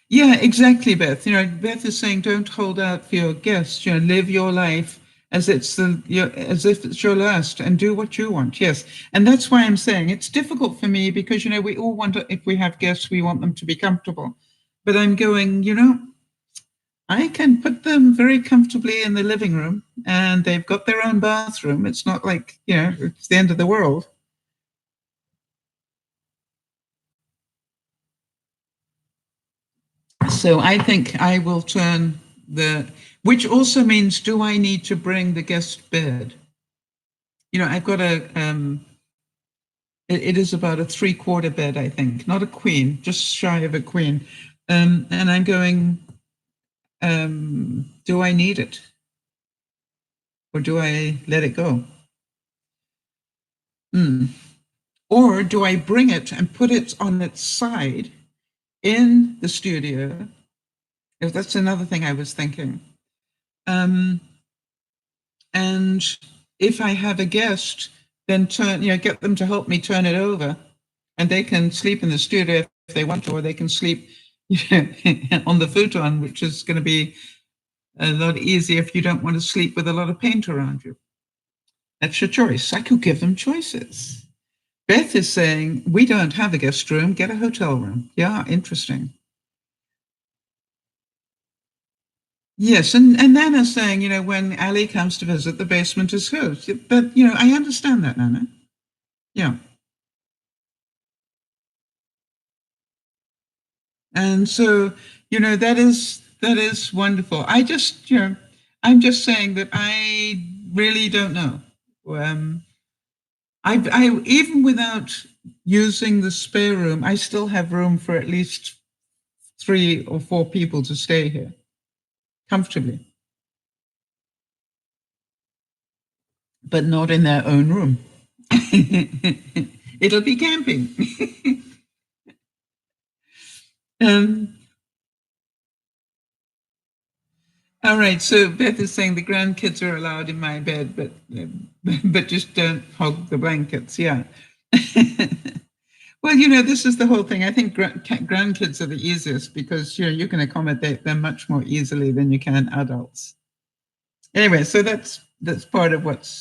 Yeah, exactly, Beth. Beth is saying, don't hold out for your guests. Live your life as as if it's your last, and do what you want. Yes, and that's why I'm saying it's difficult for me because we all want to, if we have guests, we want them to be comfortable. But I'm going, I can put them very comfortably in the living room, and they've got their own bathroom. It's not like it's the end of the world. So I think I will turn which also means, do I need to bring the guest bed? I've got it is about a 3/4 bed, I think, not a queen, just shy of a queen. And I'm going, do I need it? Or do I let it go? Or do I bring it and put it on its side in the studio? If that's another thing I was thinking. And if I have a guest, then get them to help me turn it over, and they can sleep in the studio if they want to, or they can sleep on the futon, which is going to be a lot easier if you don't want to sleep with a lot of paint around you. That's your choice. I could give them choices. Beth is saying, we don't have a guest room, get a hotel room. Yeah, interesting. Yes, and Nana's saying, when Ali comes to visit, the basement is hers. But, I understand that, Nana. Yeah. And so, that is wonderful. I'm just saying that I really don't know. I even without using the spare room, I still have room for at least 3 or 4 people to stay here comfortably, but not in their own room. It'll be camping. All right, so Beth is saying the grandkids are allowed in my bed, but just don't hog the blankets. Yeah. Well, this is the whole thing. I think grandkids are the easiest because you can accommodate them much more easily than you can adults. Anyway, so that's part of what's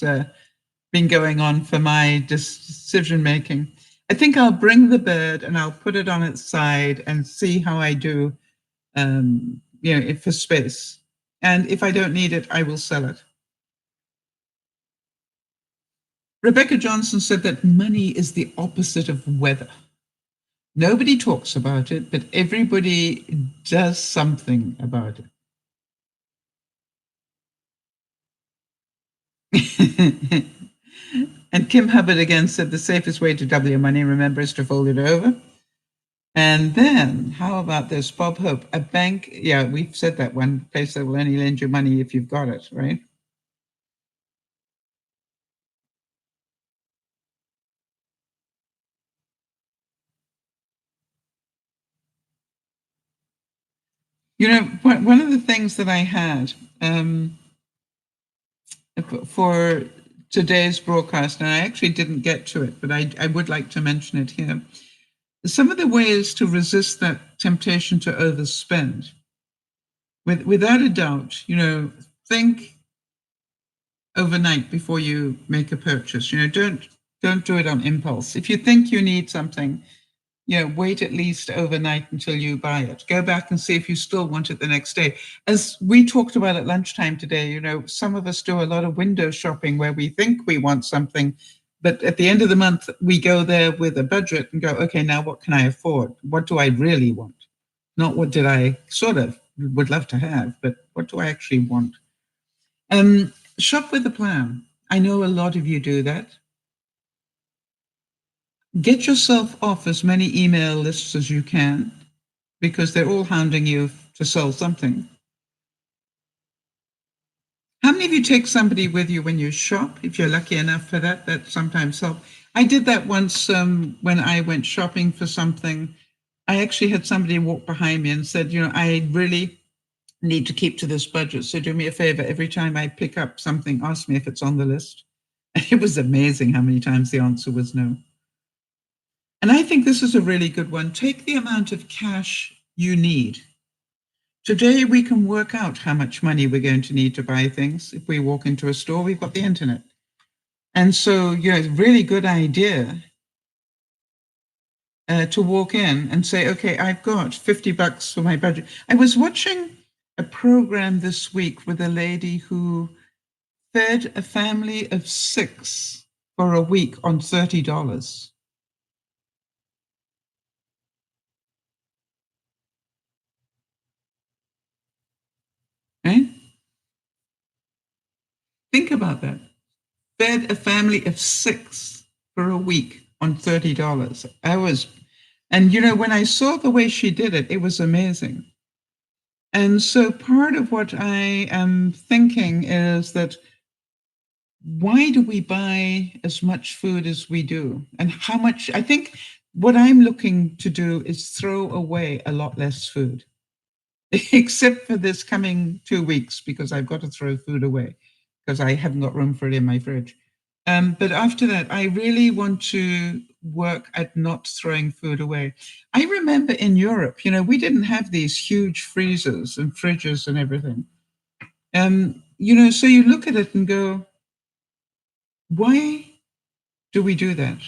been going on for my decision making. I think I'll bring the bed and I'll put it on its side and see how I do, for space. And if I don't need it, I will sell it. Rebecca Johnson said that money is the opposite of weather. Nobody talks about it, but everybody does something about it. And Kim Hubbard again said the safest way to double your money, remember, is to fold it over. And then, how about this? Bob Hope, a bank, yeah, we've said that one place that will only lend you money if you've got it, right? One of the things that I had for today's broadcast, and I actually didn't get to it, but I would like to mention it here. Some of the ways to resist that temptation to overspend. Without a doubt, think overnight before you make a purchase. Don't do it on impulse. If you think you need something, wait at least overnight until you buy it. Go back and see if you still want it the next day. As we talked about at lunchtime today, some of us do a lot of window shopping where we think we want something, but at the end of the month, we go there with a budget and go, okay, now what can I afford? What do I really want? Not what did I sort of would love to have, but what do I actually want? Shop with a plan. I know a lot of you do that. Get yourself off as many email lists as you can because they're all hounding you to sell something. How many of you take somebody with you when you shop? If you're lucky enough for that sometimes helps. I did that once when I went shopping for something. I actually had somebody walk behind me and said, I really need to keep to this budget. So do me a favor, every time I pick up something, ask me if it's on the list. And it was amazing how many times the answer was no. And I think this is a really good one. Take the amount of cash you need. Today, we can work out how much money we're going to need to buy things. If we walk into a store, we've got the internet. And so, it's a really good idea to walk in and say, okay, I've got $50 for my budget. I was watching a program this week with a lady who fed a family of 6 for a week on $30. Right? Think about that. Fed a family of 6 for a week on $30. And when I saw the way she did it, it was amazing. And so part of what I am thinking is that why do we buy as much food as we do? And how much? I think what I'm looking to do is throw away a lot less food, except for this coming 2 weeks, because I've got to throw food away because I haven't got room for it in my fridge. But after that, I really want to work at not throwing food away. I remember in Europe, we didn't have these huge freezers and fridges and everything. So you look at it and go, why do we do that?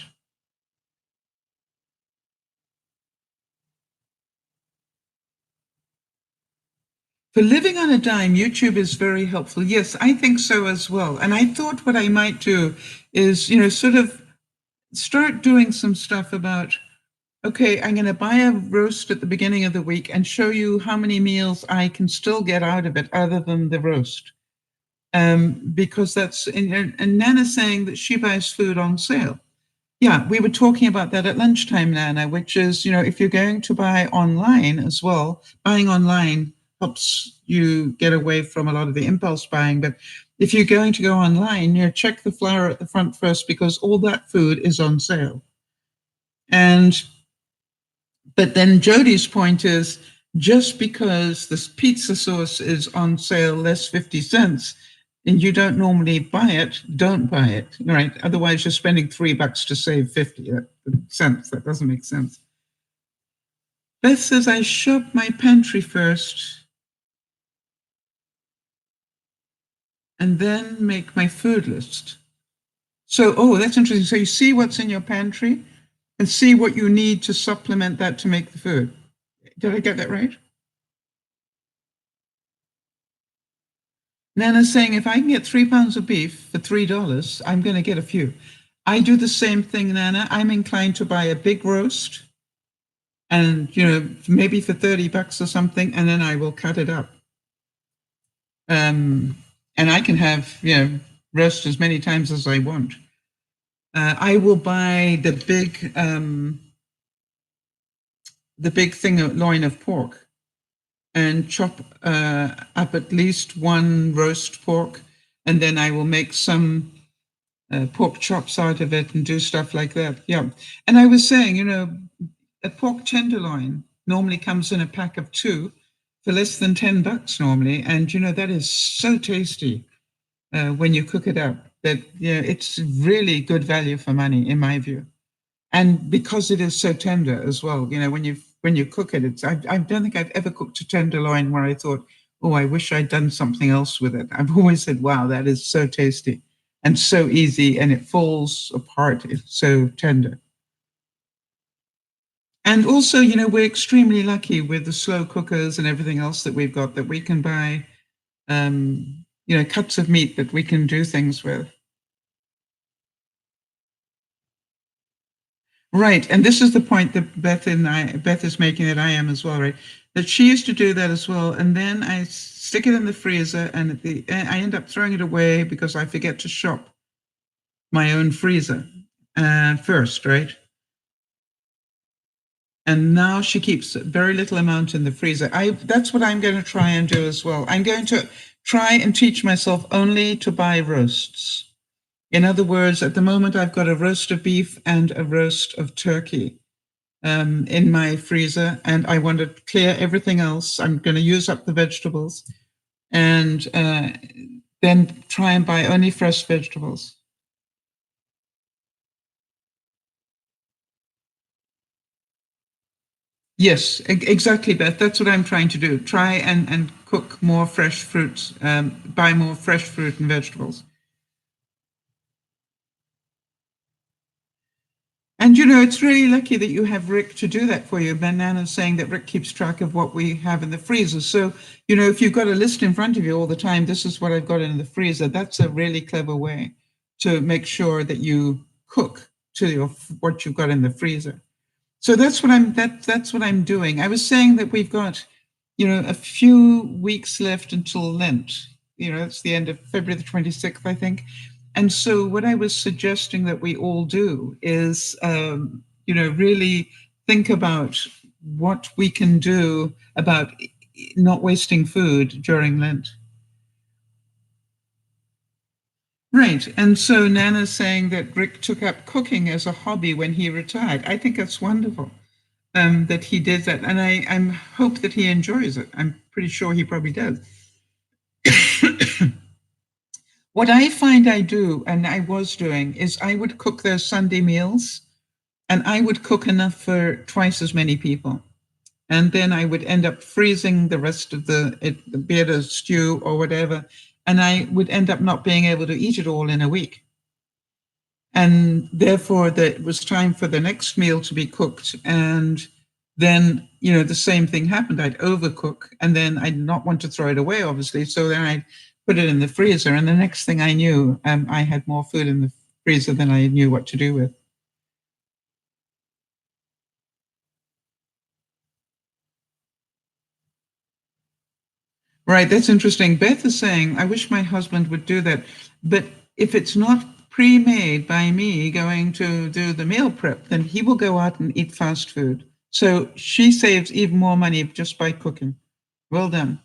For living on a dime, YouTube is very helpful. Yes, I think so as well. And I thought what I might do is, sort of start doing some stuff about, okay, I'm going to buy a roast at the beginning of the week and show you how many meals I can still get out of it other than the roast. Because that's, and Nana's saying that she buys food on sale. Yeah, we were talking about that at lunchtime, Nana, which is, if you're going to buy online as well, buying online helps you get away from a lot of the impulse buying. But if you're going to go online, check the flyer at the front first because all that food is on sale. But then Jody's point is just because this pizza sauce is on sale less 50 cents and you don't normally buy it, don't buy it, right? Otherwise you're spending $3 to save 50 cents. That doesn't make sense. Beth says, I shop my pantry first and then make my food list. So, that's interesting. So you see what's in your pantry and see what you need to supplement that to make the food. Did I get that right? Nana's saying if I can get 3 pounds of beef for $3, I'm going to get a few. I do the same thing, Nana. I'm inclined to buy a big roast and, maybe for $30 or something, and then I will cut it up. And I can have, roast as many times as I want. I will buy the big thing, loin of pork, and chop up at least one roast pork, and then I will make some pork chops out of it and do stuff like that. Yeah. And I was saying, a pork tenderloin normally comes in a pack of 2 for less than $10 normally. And, that is so tasty when you cook it up that, it's really good value for money in my view. And because it is so tender as well, when you cook it, I don't think I've ever cooked a tenderloin where I thought, oh, I wish I'd done something else with it. I've always said, wow, that is so tasty and so easy, and it falls apart. It's so tender. And also, we're extremely lucky with the slow cookers and everything else that we've got that we can buy, cuts of meat that we can do things with. Right. And this is the point that Beth is making, that I am as well, right? That she used to do that as well. And then I stick it in the freezer and I end up throwing it away because I forget to shop my own freezer first, right? And now she keeps very little amount in the freezer. That's what I'm going to try and do as well. I'm going to try and teach myself only to buy roasts. In other words, at the moment, I've got a roast of beef and a roast of turkey. in my freezer, and I want to clear everything else. I'm going to use up the vegetables, and then try and buy only fresh vegetables. Yes, exactly, Beth. That's what I'm trying to do. Try and cook more fresh fruits, buy more fresh fruit and vegetables. And you know, it's really lucky that you have Rick to do that for you. Banana's saying that Rick keeps track of what we have in the freezer. So, you know, if you've got a list in front of you all the time, this is what I've got in the freezer. That's a really clever way to make sure that you cook to your what you've got in the freezer. So that's what I'm doing. I was saying that we've got, you know, a few weeks left until Lent. You know, it's the end of February the 26th, I think. And so what I was suggesting that we all do is, you know, really think about what we can do about not wasting food during Lent. Right. And so Nana's saying that Rick took up cooking as a hobby when he retired. I think that's wonderful. That he did that, and I hope that he enjoys it. I'm pretty sure he probably does. What I find I do, and I was doing, is I would cook those Sunday meals, and I would cook enough for twice as many people. And then I would end up freezing the rest of the be it a stew or whatever, and I would end up not being able to eat it all in a week. And therefore, it was time for the next meal to be cooked. And then, you know, the same thing happened. I'd overcook, and then I'd not want to throw it away, obviously. So then I'd put it in the freezer. And the next thing I knew, I had more food in the freezer than I knew what to do with. Right, that's interesting. Beth is saying, I wish my husband would do that. But if it's not pre-made by me going to do the meal prep, then he will go out and eat fast food. So she saves even more money just by cooking. Well done.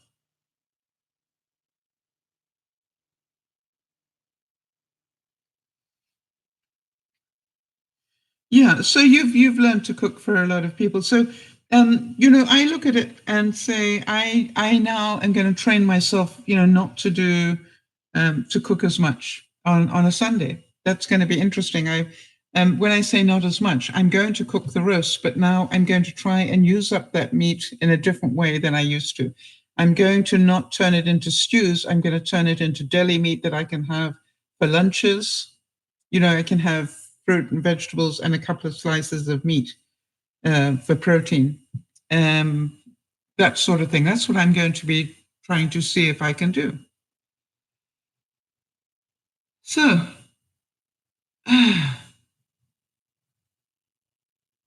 Yeah, so you've learned to cook for a lot of people. So you know, I look at it and say, I now am going to train myself, you know, not to do to cook as much on a Sunday. That's going to be interesting. I when I say not as much, I'm going to cook the roast, but now I'm going to try and use up that meat in a different way than I used to. I'm going to not turn it into stews. I'm going to turn it into deli meat that I can have for lunches. You know, I can have fruit and vegetables and a couple of slices of meat for protein. Um, that sort of thing. That's what I'm going to be trying to see if I can do. So,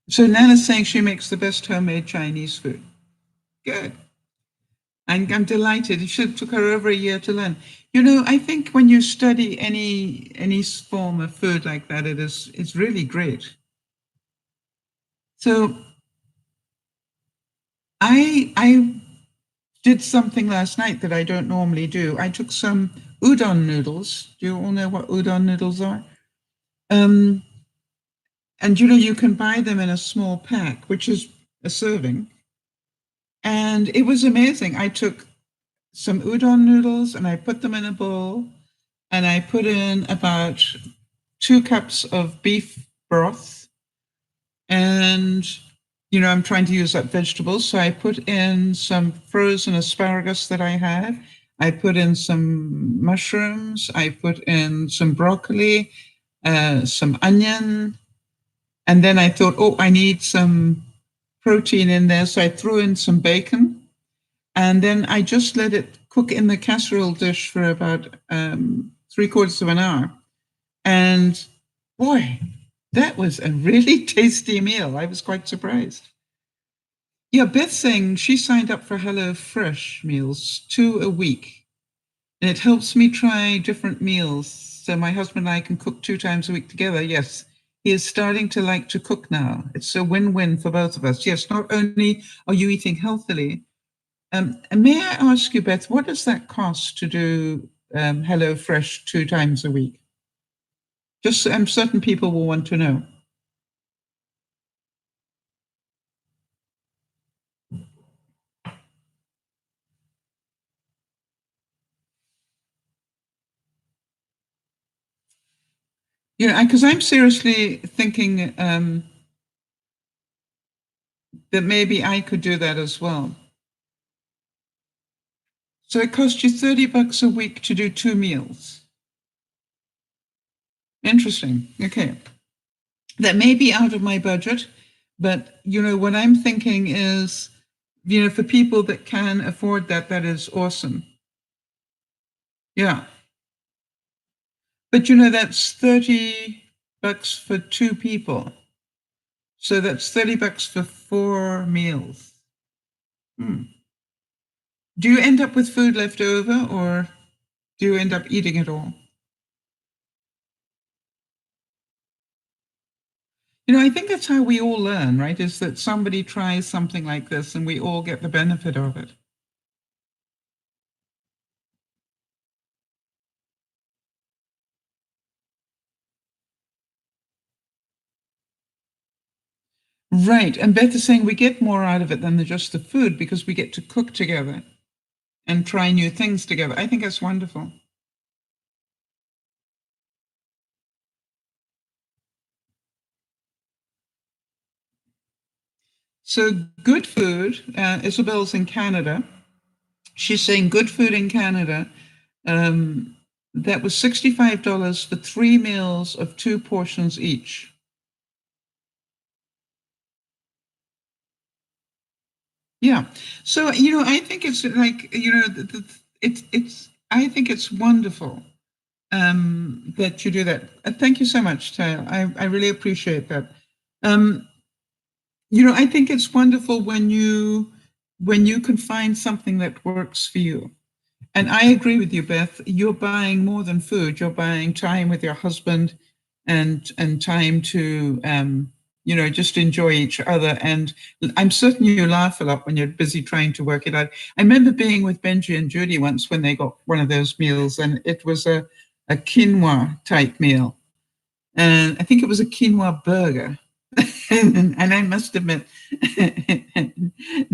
so Nana's saying she makes the best homemade Chinese food. Good. I'm delighted. It should have took her over a year to learn. You know, I think when you study any form of food like that, it's really great. So I did something last night that I don't normally do. I took some udon noodles. Do you all know what udon noodles are? Um, and you know, you can buy them in a small pack, which is a serving. And it was amazing. I took some udon noodles and I put them in a bowl and I put in about 2 cups of beef broth. And, you know, I'm trying to use up vegetables. So I put in some frozen asparagus that I had. I put in some mushrooms. I put in some broccoli, some onion. And then I thought, oh, I need some protein in there. So I threw in some bacon. And then I just let it cook in the casserole dish for about 3/4 of an hour. And boy, that was a really tasty meal. I was quite surprised. Yeah, Beth saying she signed up for Hello Fresh meals, 2 a week. And it helps me try different meals. So my husband and I can cook 2 times a week together. Yes, he is starting to like to cook now. It's a win-win for both of us. Yes, not only are you eating healthily, and may I ask you, Beth, what does that cost to do Hello Fresh 2 times a week? Just certain people will want to know. You know, because I'm seriously thinking that maybe I could do that as well. So it costs you $30 a week to do 2 meals. Interesting. Okay. That may be out of my budget, but you know, what I'm thinking is, you know, for people that can afford that, that is awesome. Yeah. But you know, that's $30 for 2 people. So that's $30 for 4 meals. Hmm. Do you end up with food left over, or do you end up eating it all? You know, I think that's how we all learn, right? Is that somebody tries something like this and we all get the benefit of it. Right. And Beth is saying we get more out of it than just the food because we get to cook together and try new things together. I think that's wonderful. So good food, Isabel's in Canada. She's saying good food in Canada. That was $65 for 3 meals of 2 portions each. Yeah. So, you know, I think it's like, you know, I think it's wonderful that you do that. Thank you so much, Tail. I really appreciate that. Um, you know, I think it's wonderful when you can find something that works for you. And I agree with you, Beth. You're buying more than food. You're buying time with your husband and time to you know, just enjoy each other. And I'm certain you laugh a lot when you're busy trying to work it out. I remember being with Benji and Judy once when they got one of those meals, and it was a quinoa type meal. And I think it was a quinoa burger. And I must admit,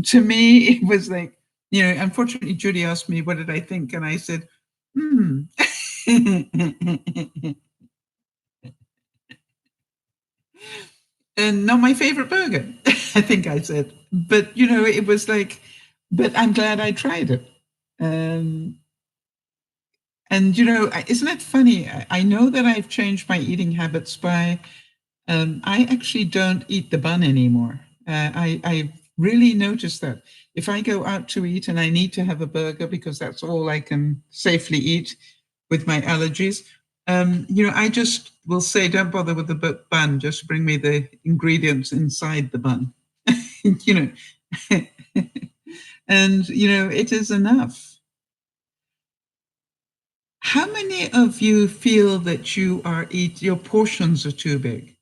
to me, it was like, you know, unfortunately, Judy asked me, what did I think? And I said, hmm. And not my favorite burger, I think I said. But, you know, it was like, but I'm glad I tried it. Um, and, you know, isn't it funny? I know that I've changed my eating habits by I actually don't eat the bun anymore. I really noticed that if I go out to eat and I need to have a burger because that's all I can safely eat with my allergies, you know, I just will say, don't bother with the bun, just bring me the ingredients inside the bun, you know. And, you know, it is enough. How many of you feel that your portions are too big?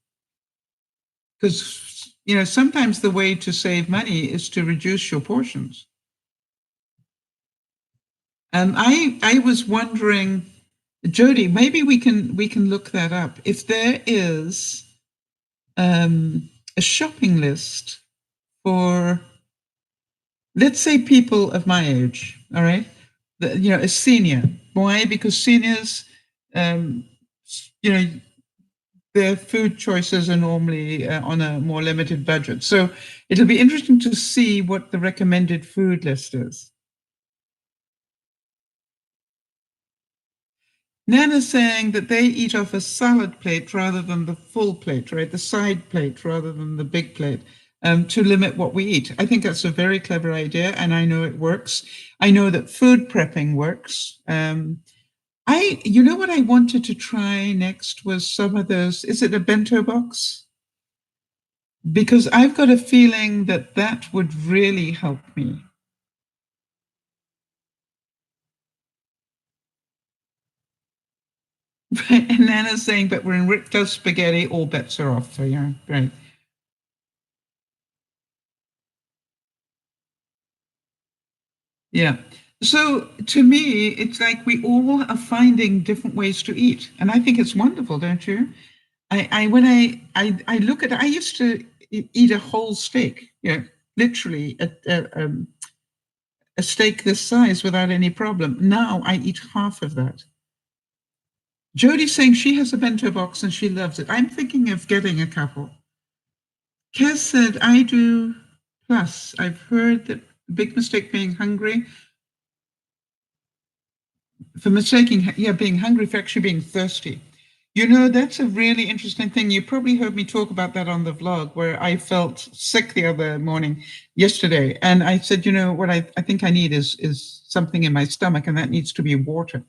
Because, you know, sometimes the way to save money is to reduce your portions. I was wondering, Jody, maybe we can look that up. If there is a shopping list for, let's say, people of my age, all right, you know, a senior. Why? Because seniors, um, you know, their food choices are normally on a more limited budget. So it'll be interesting to see what the recommended food list is. Nana's saying that they eat off a salad plate rather than the full plate, right? The side plate rather than the big plate, to limit what we eat. I think that's a very clever idea, and I know it works. I know that food prepping works. You know what I wanted to try next was some of those. Is it a bento box? Because I've got a feeling that that would really help me. And Nana's saying, but we're in Ricto spaghetti, all bets are off. So yeah, right. Yeah. So to me, it's like we all are finding different ways to eat. And I think it's wonderful, don't you? When I look at it, I used to eat a whole steak, you know, literally a steak this size without any problem. Now I eat half of that. Jodie's saying she has a bento box and she loves it. I'm thinking of getting a couple. Kez said, I do. Plus, I've heard that the big mistake being hungry, being hungry for actually being thirsty. You know, that's a really interesting thing. You probably heard me talk about that on the vlog where I felt sick the other morning, yesterday. And I said, you know, what I think I need is something in my stomach, and that needs to be water.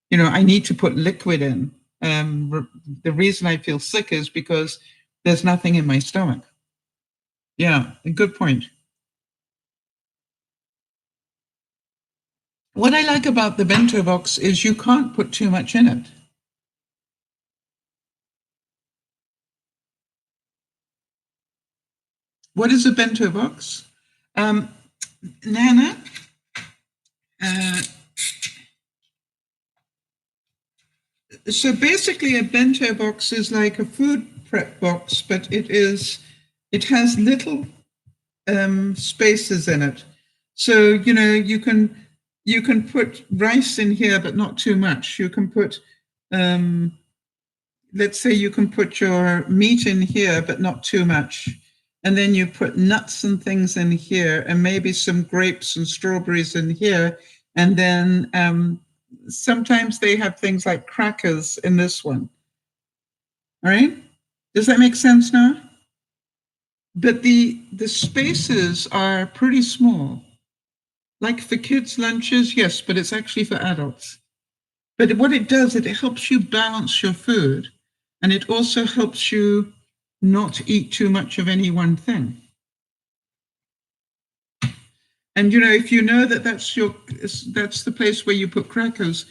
You know, I need to put liquid in. The reason I feel sick is because there's nothing in my stomach. Yeah, a good point. What I like about the bento box is you can't put too much in it. What is a bento box? Nana, so basically a bento box is like a food prep box, but it has little spaces in it. So, you know, you can put rice in here, but not too much. You can put, let's say you can put your meat in here, but not too much. And then you put nuts and things in here, and maybe some grapes and strawberries in here. And then sometimes they have things like crackers in this one. All right? Does that make sense now? But the spaces are pretty small. Like for kids' lunches, yes, but it's actually for adults. But what it does, it helps you balance your food, and it also helps you not eat too much of any one thing. And you know, if you know that that's the place where you put crackers,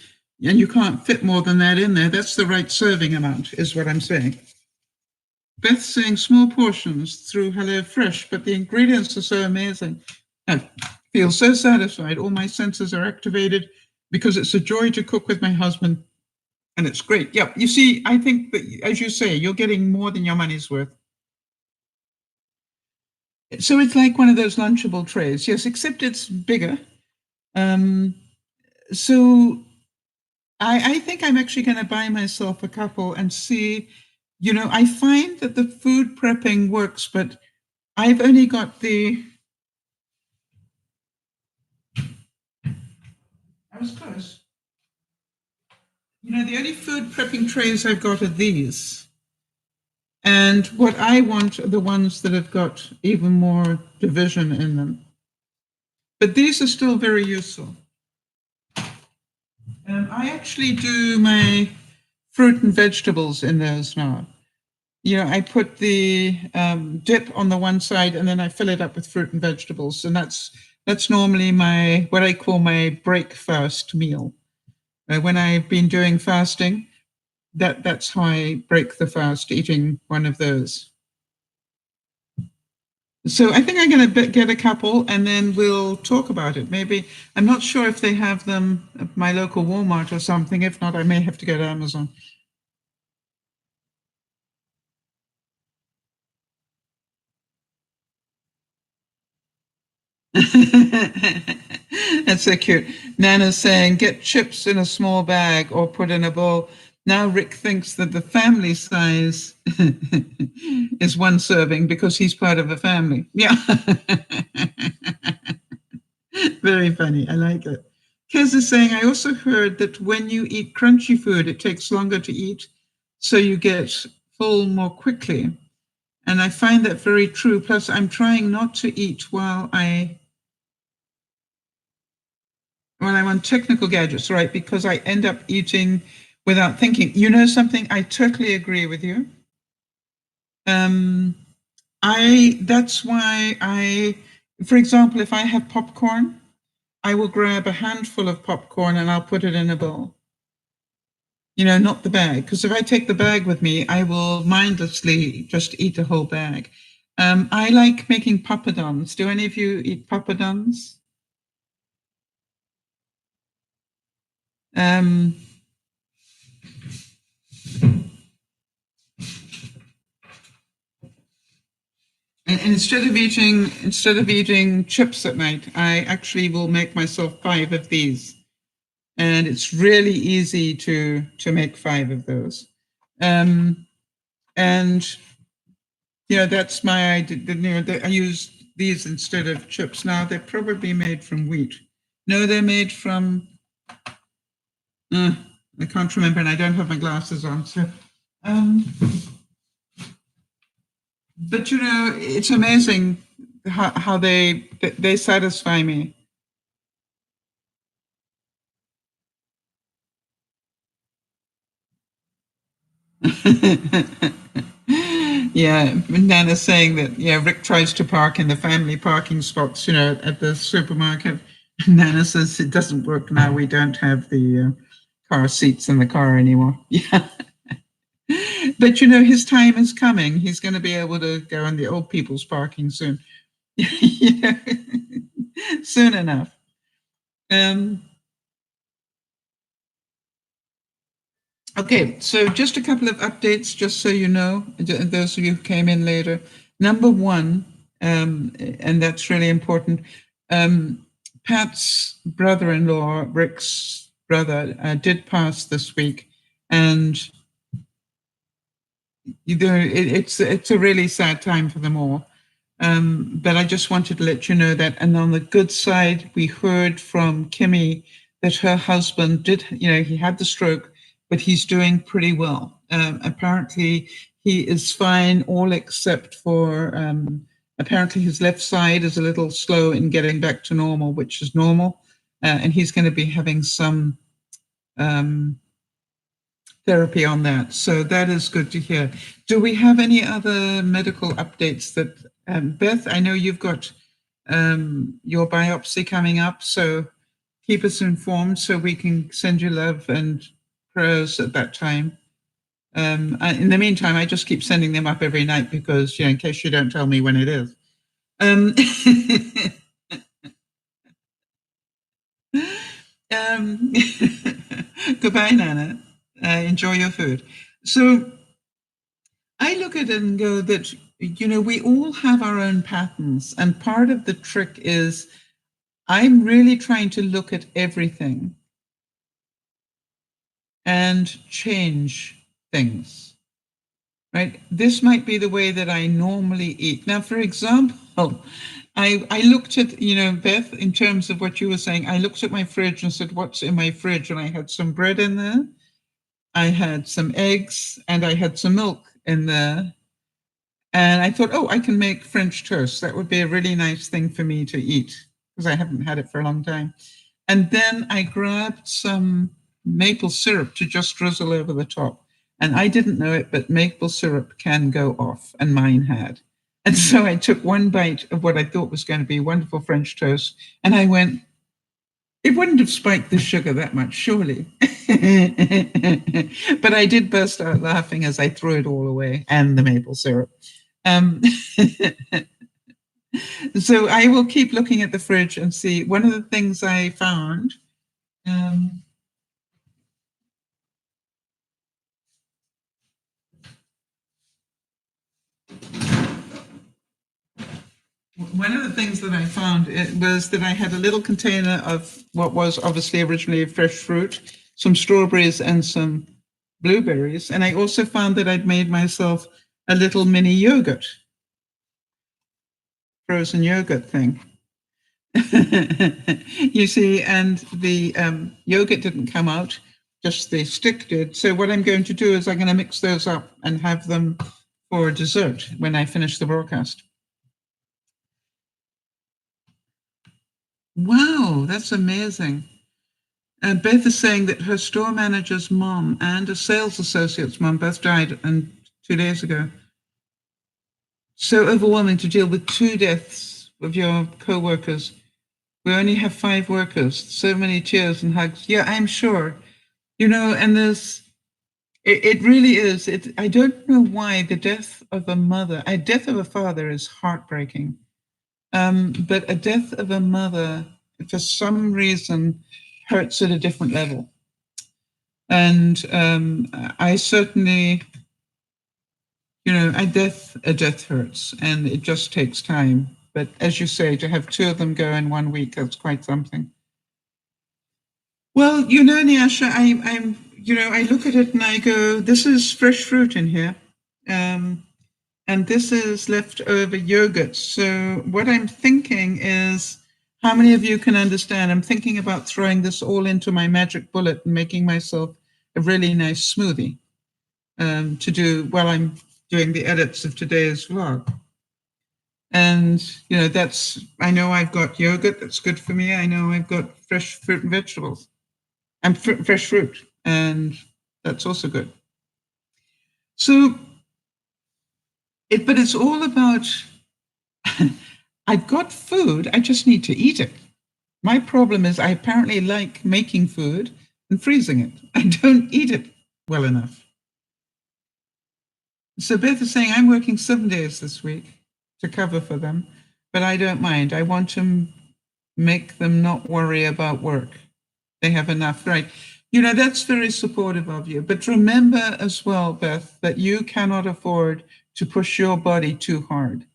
and you can't fit more than that in there, that's the right serving amount, is what I'm saying. Beth saying small portions through HelloFresh, but the ingredients are so amazing. I feel so satisfied. All my senses are activated because it's a joy to cook with my husband, and it's great. Yeah, you see, I think that, as you say, you're getting more than your money's worth. So it's like one of those Lunchable trays, yes, except it's bigger. So I think I'm actually going to buy myself a couple and see. You know, I find that the food prepping works, but I've only got I was close. You know, the only food prepping trays I've got are these. And what I want are the ones that have got even more division in them. But these are still very useful. I actually do my fruit and vegetables in those now. You know, I put the dip on the one side, and then I fill it up with fruit and vegetables. And that's normally what I call my breakfast meal. When I've been doing fasting, that's how I break the fast, eating one of those. So I think I'm going to get a couple, and then we'll talk about it. Maybe, I'm not sure if they have them at my local Walmart or something. If not, I may have to go to Amazon. That's so cute. Nana's saying, get chips in a small bag or put in a bowl. Now Rick thinks that the family size is one serving because he's part of a family. Yeah. Very funny. I like it. Kez is saying, I also heard that when you eat crunchy food, it takes longer to eat, so you get full more quickly. And I find that very true. Plus, I'm trying not to eat while I'm on technical gadgets, right? Because I end up eating without thinking. You know something? I totally agree with you. That's why for example, if I have popcorn, I will grab a handful of popcorn and I'll put it in a bowl. You know, not the bag, because if I take the bag with me, I will mindlessly just eat a whole bag. I like making papadums. Do any of you eat papadums? And instead of eating chips at night, I actually will make myself 5 of these. and it's really easy to make 5 of those. And that's my idea. I use these instead of chips. Now they're probably made from wheat. No, they're made from. I can't remember, and I don't have my glasses on. So, but it's amazing how they satisfy me. Yeah, Nana's saying that, Rick tries to park in the family parking spots, at the supermarket. Nana says it doesn't work now. We don't have the car seats in the car anymore. Yeah. But, his time is coming. He's going to be able to go in the old people's parking soon. Soon enough. Okay, so just a couple of updates, just so you know, those of you who came in later. Number one, and that's really important, Pat's brother-in-law, Rick's brother, did pass this week, and it's a really sad time for them all. But I just wanted to let you know that. And on the good side, we heard from Kimmy that her husband did, he had the stroke, but he's doing pretty well. Apparently, he is fine, all except for apparently his left side is a little slow in getting back to normal, which is normal. And he's going to be having some therapy on that. So that is good to hear. Do we have any other medical updates that, Beth, I know you've got your biopsy coming up, so keep us informed so we can send you love and prayers at that time. In the meantime, I just keep sending them up every night because, in case you don't tell me when it is. Goodbye, Nana. Enjoy your food. So I look at it and go that, we all have our own patterns. And part of the trick is I'm really trying to look at everything and change things, right? This might be the way that I normally eat. Now, for example, I looked at, Beth, in terms of what you were saying, I looked at my fridge and said, what's in my fridge? And I had some bread in there. I had some eggs and I had some milk in there. And I thought, I can make French toast. That would be a really nice thing for me to eat because I haven't had it for a long time. And then I grabbed some maple syrup to just drizzle over the top. And I didn't know it, but maple syrup can go off, and mine had. And so I took one bite of what I thought was going to be wonderful French toast, and I went, it wouldn't have spiked the sugar that much, surely. But I did burst out laughing as I threw it all away, and the maple syrup. So I will keep looking at the fridge and see. One of the things I found, one of the things that I found was that I had a little container of what was obviously originally fresh fruit, some strawberries and some blueberries. And I also found that I'd made myself a little mini yogurt, frozen yogurt thing. You see, and the yogurt didn't come out, just the stick did. So what I'm going to do is I'm going to mix those up and have them for dessert when I finish the broadcast. Wow, that's amazing. And Beth is saying that her store manager's mom and a sales associate's mom both died 2 days ago. So overwhelming to deal with 2 deaths of your co-workers. We only have 5 workers. So many tears and hugs. Yeah, I'm sure. And it really is. I don't know why the death of a death of a father is heartbreaking. But a death of a mother, for some reason, hurts at a different level. And I certainly, a death hurts, and it just takes time. But as you say, to have 2 of them go in 1 week, that's quite something. Well, Nyasha, I look at it and I go, this is fresh fruit in here. And this is leftover yogurt. So what I'm thinking is, how many of you can understand? I'm thinking about throwing this all into my magic bullet and making myself a really nice smoothie to do while I'm doing the edits of today's vlog. And, I know I've got yogurt that's good for me. I know I've got fresh fruit and vegetables and fresh fruit, and that's also good. So, but it's all about, I've got food, I just need to eat it. My problem is I apparently like making food and freezing it. I don't eat it well enough. So Beth is saying, I'm working 7 days this week to cover for them, but I don't mind. I want to make them not worry about work. They have enough, right? That's very supportive of you. But remember as well, Beth, that you cannot afford to push your body too hard.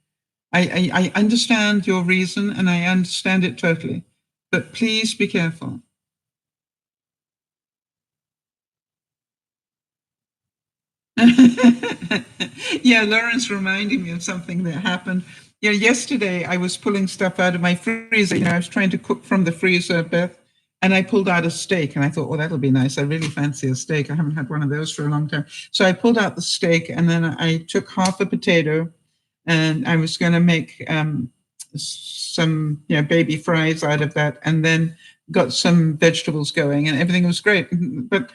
I understand your reason and I understand it totally, but please be careful. Yeah, Lauren's reminding me of something that happened. Yesterday I was pulling stuff out of my freezer. I was trying to cook from the freezer, Beth, and I pulled out a steak and I thought, oh, that'll be nice. I really fancy a steak. I haven't had one of those for a long time. So I pulled out the steak and then I took half a potato and I was going to make some baby fries out of that, and then got some vegetables going and everything was great. But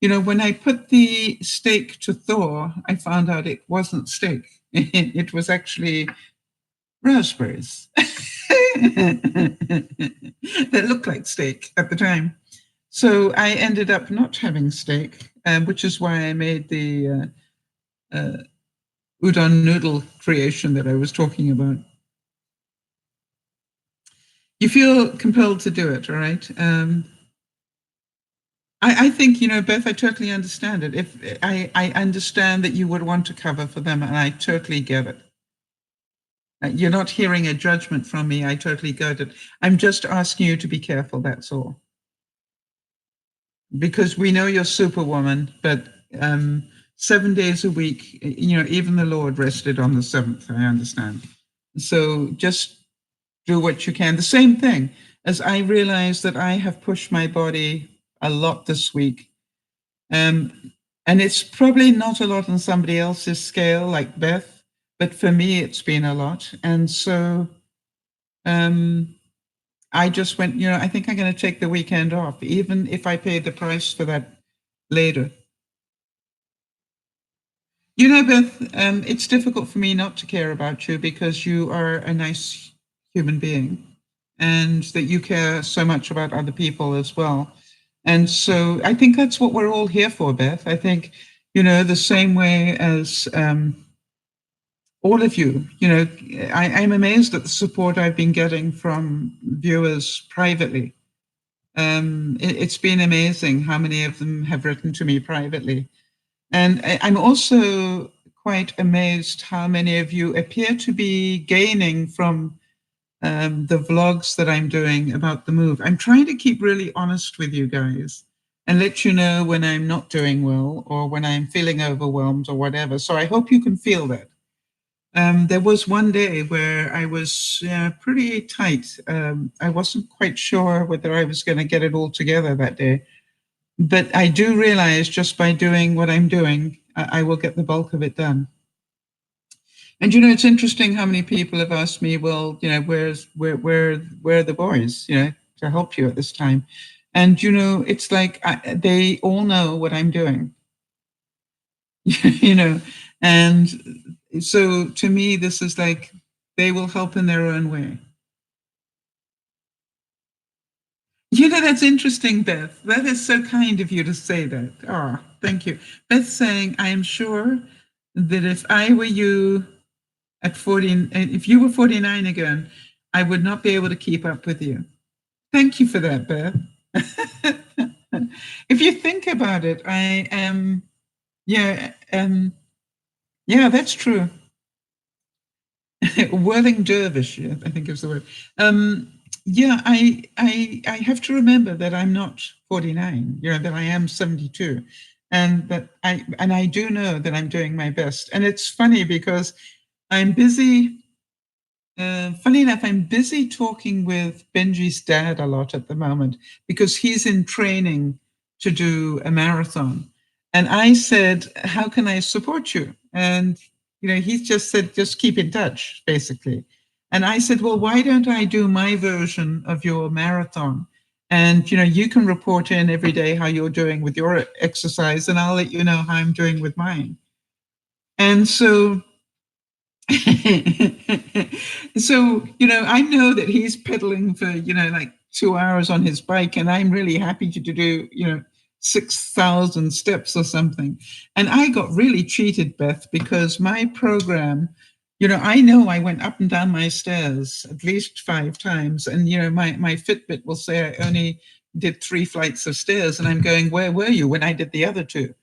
when I put the steak to thaw, I found out it wasn't steak. It was actually raspberries that looked like steak at the time. So I ended up not having steak, which is why I made the udon noodle creation that I was talking about. You feel compelled to do it, all right? I think, Beth, I totally understand it. If I understand that you would want to cover for them, and I totally get it. You're not hearing a judgment from me. I totally get it. I'm just asking you to be careful, that's all. Because we know you're Superwoman, but 7 days a week, even the Lord rested on the seventh, I understand. So just do what you can. The same thing as I realize that I have pushed my body a lot this week. And it's probably not a lot on somebody else's scale like Beth, but for me, it's been a lot. And so I just went, I think I'm going to take the weekend off, even if I pay the price for that later. Beth, it's difficult for me not to care about you because you are a nice human being and that you care so much about other people as well. And so I think that's what we're all here for, Beth. I think, the same way as all of you, I'm amazed at the support I've been getting from viewers privately. It's been amazing how many of them have written to me privately. And I'm also quite amazed how many of you appear to be gaining from the vlogs that I'm doing about the move. I'm trying to keep really honest with you guys and let you know when I'm not doing well or when I'm feeling overwhelmed or whatever. So I hope you can feel that. There was one day where I was pretty tight. I wasn't quite sure whether I was going to get it all together that day. But I do realize just by doing what I'm doing, I will get the bulk of it done. And it's interesting how many people have asked me, well, where are the boys, to help you at this time? And it's like they all know what I'm doing, and so to me, this is like they will help in their own way. That's interesting, Beth. That is so kind of you to say that. Oh, thank you. Beth saying, I am sure that if I were you at 40, if you were 49 again, I would not be able to keep up with you. Thank you for that, Beth. If you think about it, I am, yeah, that's true. Whirling dervish, I think is the word. Yeah, I have to remember that I'm not 49, that I am 72. And that I do know that I'm doing my best. And it's funny because I'm busy. Funny enough, I'm busy talking with Benji's dad a lot at the moment because he's in training to do a marathon. And I said, how can I support you? And, he just said, just keep in touch, basically. And I said, well, why don't I do my version of your marathon? And, you can report in every day how you're doing with your exercise, and I'll let you know how I'm doing with mine. And so so, I know that he's pedaling for, like 2 hours on his bike, and I'm really happy to do, 6,000 steps or something. And I got really cheated, Beth, because my program, I know I went up and down my stairs at least 5 times. And, my Fitbit will say I only did 3 flights of stairs. And I'm going, where were you when I did the other two?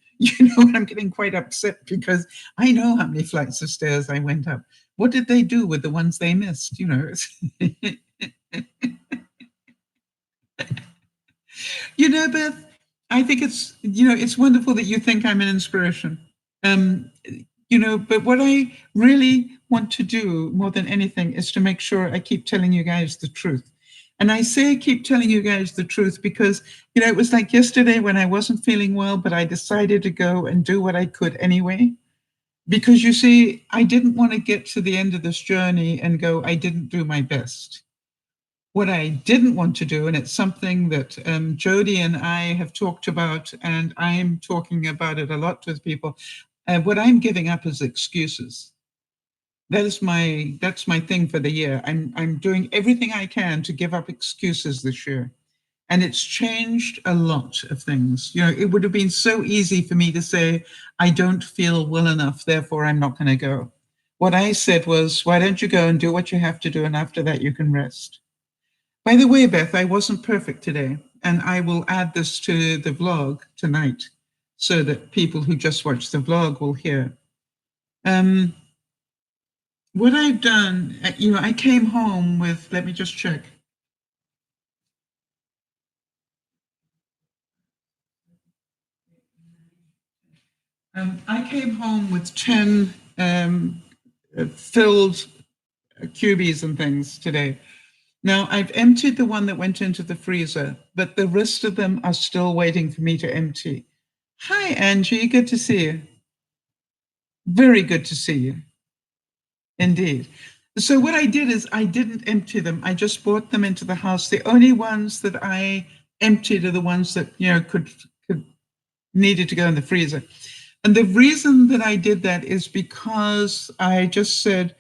I'm getting quite upset because I know how many flights of stairs I went up. What did they do with the ones they missed? Beth, I think it's wonderful that you think I'm an inspiration. Um, but what I really want to do more than anything is to make sure I keep telling you guys the truth. And I say keep telling you guys the truth because, it was like yesterday when I wasn't feeling well, but I decided to go and do what I could anyway. Because you see, I didn't want to get to the end of this journey and go, I didn't do my best. What I didn't want to do, and it's something that Jody and I have talked about, and I'm talking about it a lot with people. What I'm giving up is excuses. That's my thing for the year. I'm doing everything I can to give up excuses this year. And it's changed a lot of things. It would have been so easy for me to say, I don't feel well enough, therefore I'm not going to go. What I said was, why don't you go and do what you have to do, and after that you can rest. By the way, Beth, I wasn't perfect today, and I will add this to the vlog tonight so that people who just watch the vlog will hear. Um, what I've done, I came home with, let me just check. I came home with 10 filled cubies and things today. Now, I've emptied the one that went into the freezer, but the rest of them are still waiting for me to empty. Hi, Angie. Good to see you. Very good to see you. Indeed. So what I did is I didn't empty them. I just brought them into the house. The only ones that I emptied are the ones that, could needed to go in the freezer. And the reason that I did that is because I just said,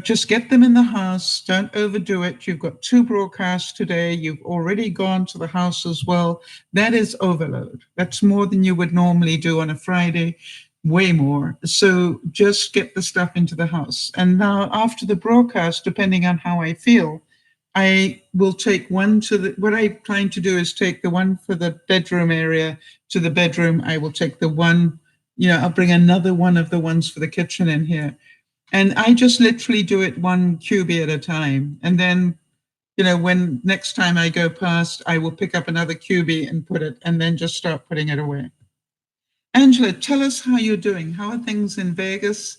just get them in the house. Don't overdo it. You've got 2 broadcasts today. You've already gone to the house as well. That is overload. That's more than you would normally do on a Friday, way more. So just get the stuff into the house. And now after the broadcast, depending on how I feel, I will take one to what I'm trying to do is take the one for the bedroom area to the bedroom. I will take the one, I'll bring another one of the ones for the kitchen in here. And I just literally do it one cubie at a time. And then, when next time I go past, I will pick up another cubie and put it, and then just start putting it away. Angela, tell us how you're doing. How are things in Vegas?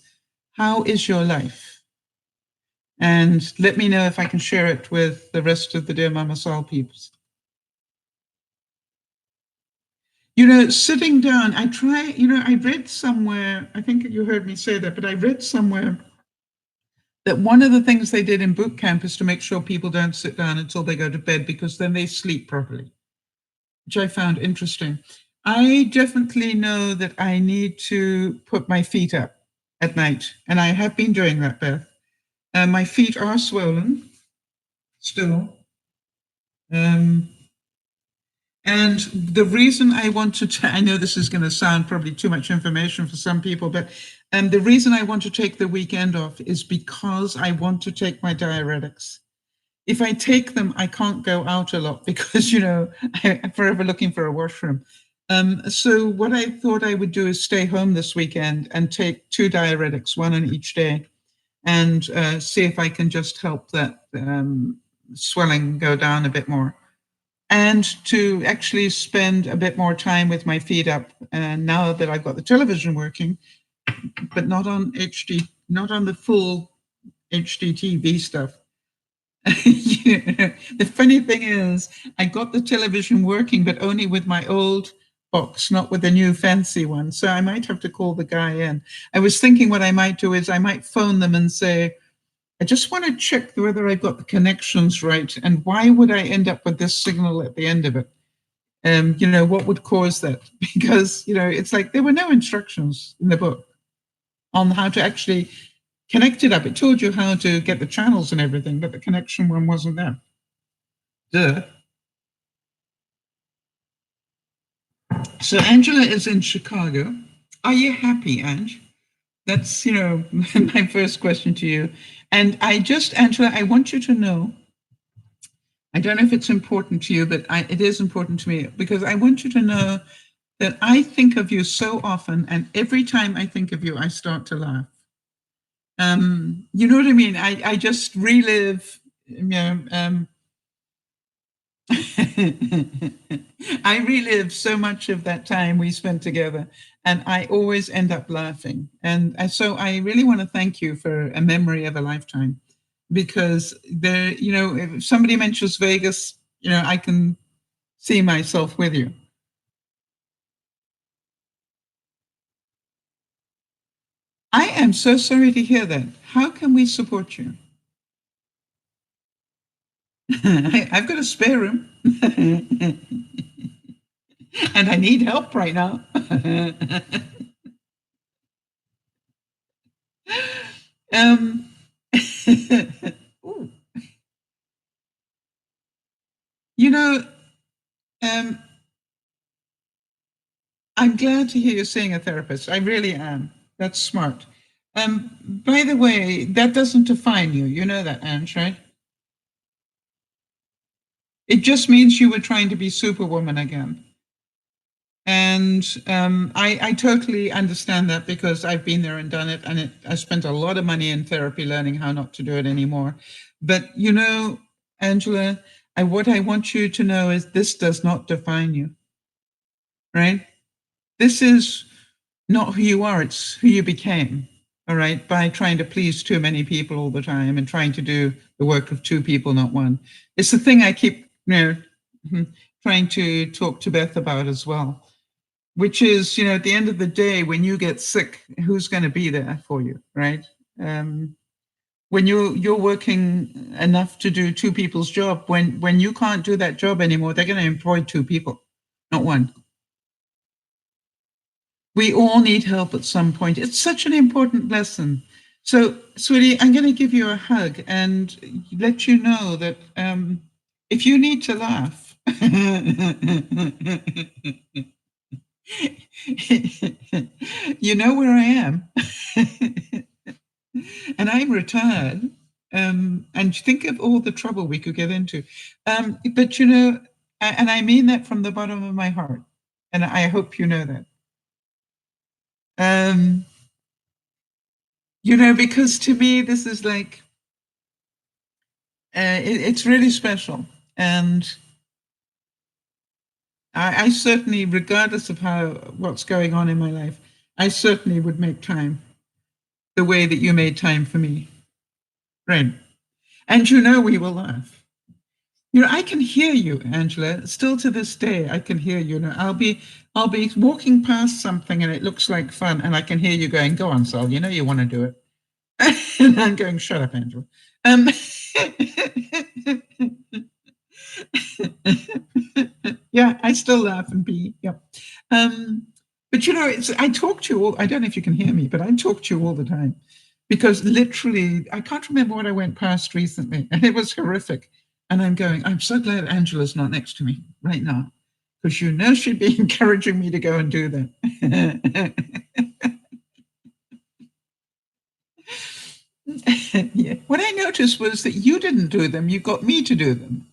How is your life? And let me know if I can share it with the rest of the DearMamaSal peeps. Sitting down, I read somewhere, I think you heard me say that, but I read somewhere that one of the things they did in boot camp is to make sure people don't sit down until they go to bed, because then they sleep properly, which I found interesting. I definitely know that I need to put my feet up at night, and I have been doing that, Beth. My feet are swollen still. And the reason I want to, I know this is going to sound probably too much information for some people, but the reason I want to take the weekend off is because I want to take my diuretics. If I take them, I can't go out a lot because, I'm forever looking for a washroom. So what I thought I would do is stay home this weekend and take 2 diuretics, one on each day, and see if I can just help that swelling go down a bit more, and to actually spend a bit more time with my feet up. And now that I've got the television working, but not on HD, not on the full HD TV stuff. The funny thing is, I got the television working, but only with my old box, not with the new fancy one. So I might have to call the guy in. I was thinking what I might do is I might phone them and say, I just want to check whether I've got the connections right, and why would I end up with this signal at the end of it? What would cause that? Because, it's like there were no instructions in the book on how to actually connect it up. It told you how to get the channels and everything, but the connection one wasn't there. Duh. So Angela is in Chicago. Are you happy, Ange? That's, my first question to you. And Angela, I want you to know, I don't know if it's important to you, but it is important to me, because I want you to know that I think of you so often, and every time I think of you, I start to laugh. You know what I mean? I just relive, I relive so much of that time we spent together, and I always end up laughing. And so I really want to thank you for a memory of a lifetime, because if somebody mentions Vegas, I can see myself with you. I am so sorry to hear that. How can we support you? I've got a spare room. And I need help right now. Ooh. You know, I'm glad to hear you're seeing a therapist. I really am. That's smart. By the way, that doesn't define you. You know that, Ange, right? It just means you were trying to be Superwoman again. And I totally understand that, because I've been there and done it, and I spent a lot of money in therapy learning how not to do it anymore. But Angela, what I want you to know is this does not define you, right? This is not who you are, it's who you became, all right, by trying to please too many people all the time and trying to do the work of two people, not one. It's the thing I keep, trying to talk to Beth about as well, which is, at the end of the day, when you get sick, who's going to be there for you, right? When you're working enough to do two people's job, when you can't do that job anymore, they're going to employ two people, not one. We all need help at some point. It's such an important lesson. So, sweetie, I'm going to give you a hug and let you know that if you need to laugh, you know where I am. And I'm retired. And think of all the trouble we could get into. But, and I mean that from the bottom of my heart. And I hope you know that. Because to me, this is like, it's really special. And I certainly, regardless of what's going on in my life, I certainly would make time the way that you made time for me. Right. And we will laugh. I can hear you, Angela. Still to this day, I can hear you. I'll be walking past something and it looks like fun, and I can hear you going, "Go on, Sal. You want to do it." And I'm going, "Shut up, Angela." Yeah, I still laugh and be. Yeah. But I talk to you all. I don't know if you can hear me, but I talk to you all the time, because literally, I can't remember what I went past recently, and it was horrific. And I'm going, I'm so glad Angela's not next to me right now, because she'd be encouraging me to go and do that. Yeah. What I noticed was that you didn't do them, you got me to do them.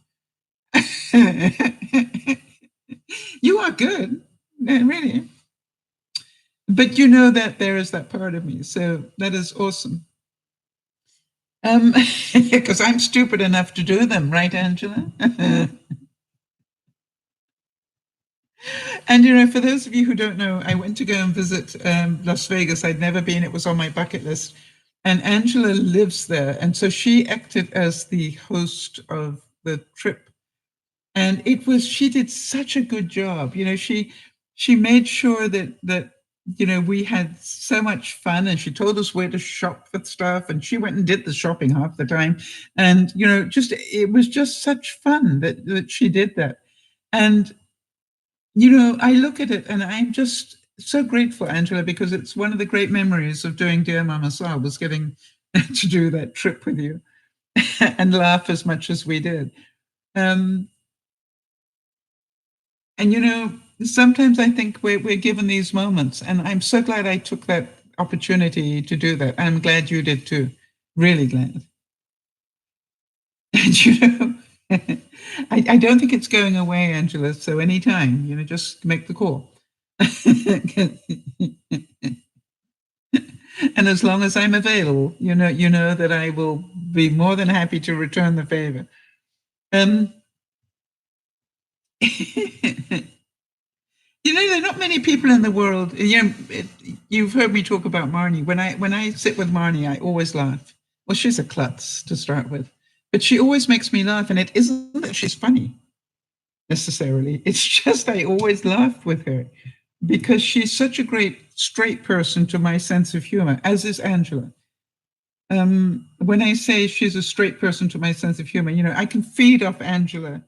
You are good, really. But that there is that part of me. So that is awesome. Because I'm stupid enough to do them, right, Angela? And, for those of you who don't know, I went to go and visit Las Vegas. I'd never been, it was on my bucket list. And Angela lives there. And so she acted as the host of the trip. And she did such a good job. She made sure that we had so much fun, and she told us where to shop for stuff, and she went and did the shopping half the time. And, it was just such fun that she did that. And I look at it and I'm just so grateful, Angela, because it's one of the great memories of doing Dear Mama Sal was getting to do that trip with you and laugh as much as we did. And, sometimes I think we're given these moments, and I'm so glad I took that opportunity to do that. I'm glad you did too. Really glad. And, I don't think it's going away, Angela. So anytime, just make the call. And as long as I'm available, you know that I will be more than happy to return the favor. There are not many people in the world. You've heard me talk about Marnie. When I sit with Marnie, I always laugh. Well, she's a klutz to start with, but she always makes me laugh. And it isn't that she's funny necessarily. It's just I always laugh with her because she's such a great straight person to my sense of humor, as is Angela. When I say she's a straight person to my sense of humor, I can feed off Angela.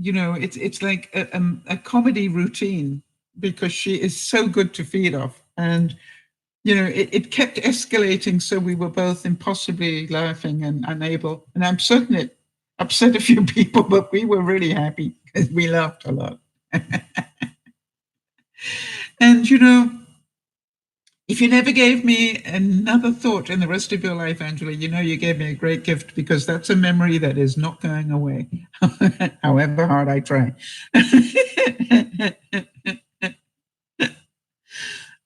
It's like a comedy routine because she is so good to feed off. And, it kept escalating. So we were both impossibly laughing and unable. And I'm certain it upset a few people, but we were really happy because we laughed a lot. And, if you never gave me another thought in the rest of your life, Angela, you gave me a great gift because that's a memory that is not going away, however hard I try.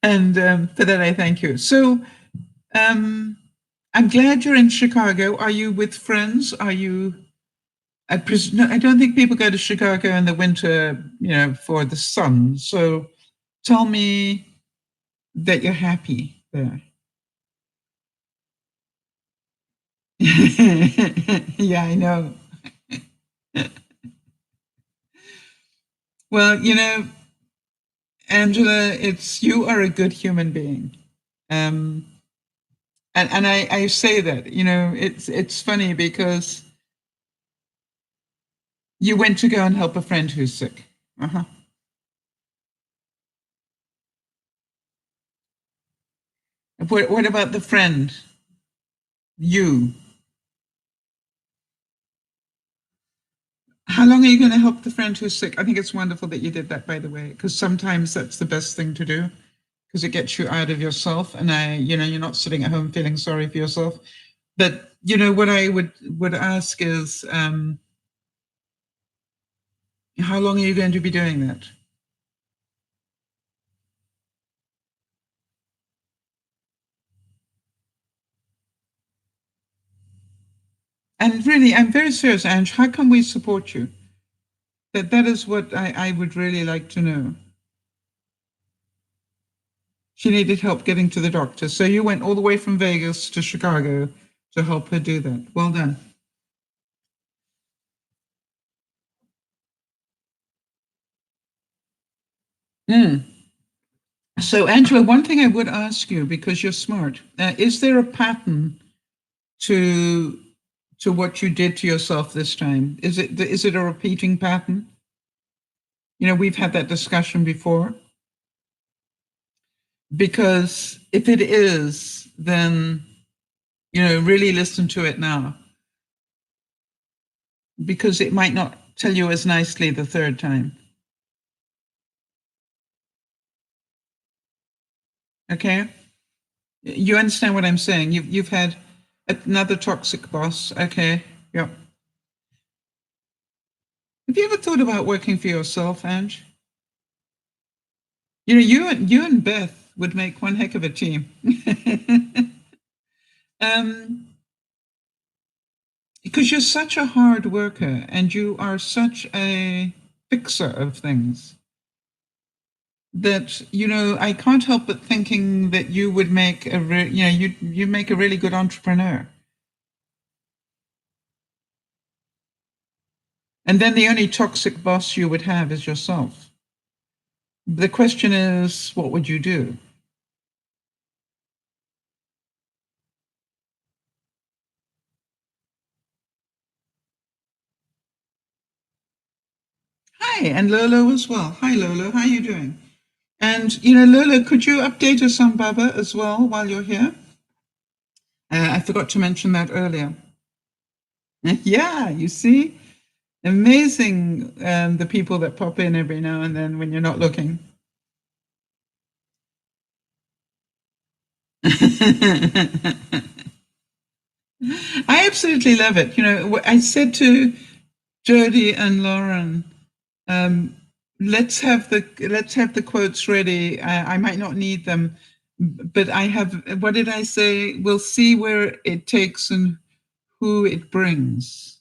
And for that, I thank you. So I'm glad you're in Chicago. Are you with friends? Are you? I don't think people go to Chicago in the winter, for the sun. So tell me that you're happy there. Yeah, I know. Well, Angela, you are a good human being. And I say that, it's funny because you went to go and help a friend who's sick. Uh-huh. What about the friend? You. How long are you going to help the friend who's sick? I think it's wonderful that you did that, by the way, because sometimes that's the best thing to do because it gets you out of yourself. And you're not sitting at home feeling sorry for yourself. But, what I would ask is, how long are you going to be doing that? And really, I'm very serious, Ange. How can we support you? That is what I would really like to know. She needed help getting to the doctor. So you went all the way from Vegas to Chicago to help her do that. Well done. Mm. So, Angela, one thing I would ask you, because you're smart, is there a pattern to what you did to yourself this time? Is it a repeating pattern? We've had that discussion before. Because if it is, then really listen to it now. Because it might not tell you as nicely the third time. Okay? You understand what I'm saying? You've had another toxic boss. Okay. Yep. Have you ever thought about working for yourself, Ange? You and Beth would make one heck of a team. Because you're such a hard worker and you are such a fixer of things that, I can't help but thinking that you would make you make a really good entrepreneur. And then the only toxic boss you would have is yourself. The question is, what would you do? Hi, and Lolo as well. Hi, Lolo. How are you doing? And, Lolo, could you update us on Baba as well while you're here? I forgot to mention that earlier. Yeah, you see? Amazing, the people that pop in every now and then when you're not looking. I absolutely love it. I said to Jody and Lauren, let's have the quotes ready. I might not need them, but I have. What did I say? We'll see where it takes and who it brings.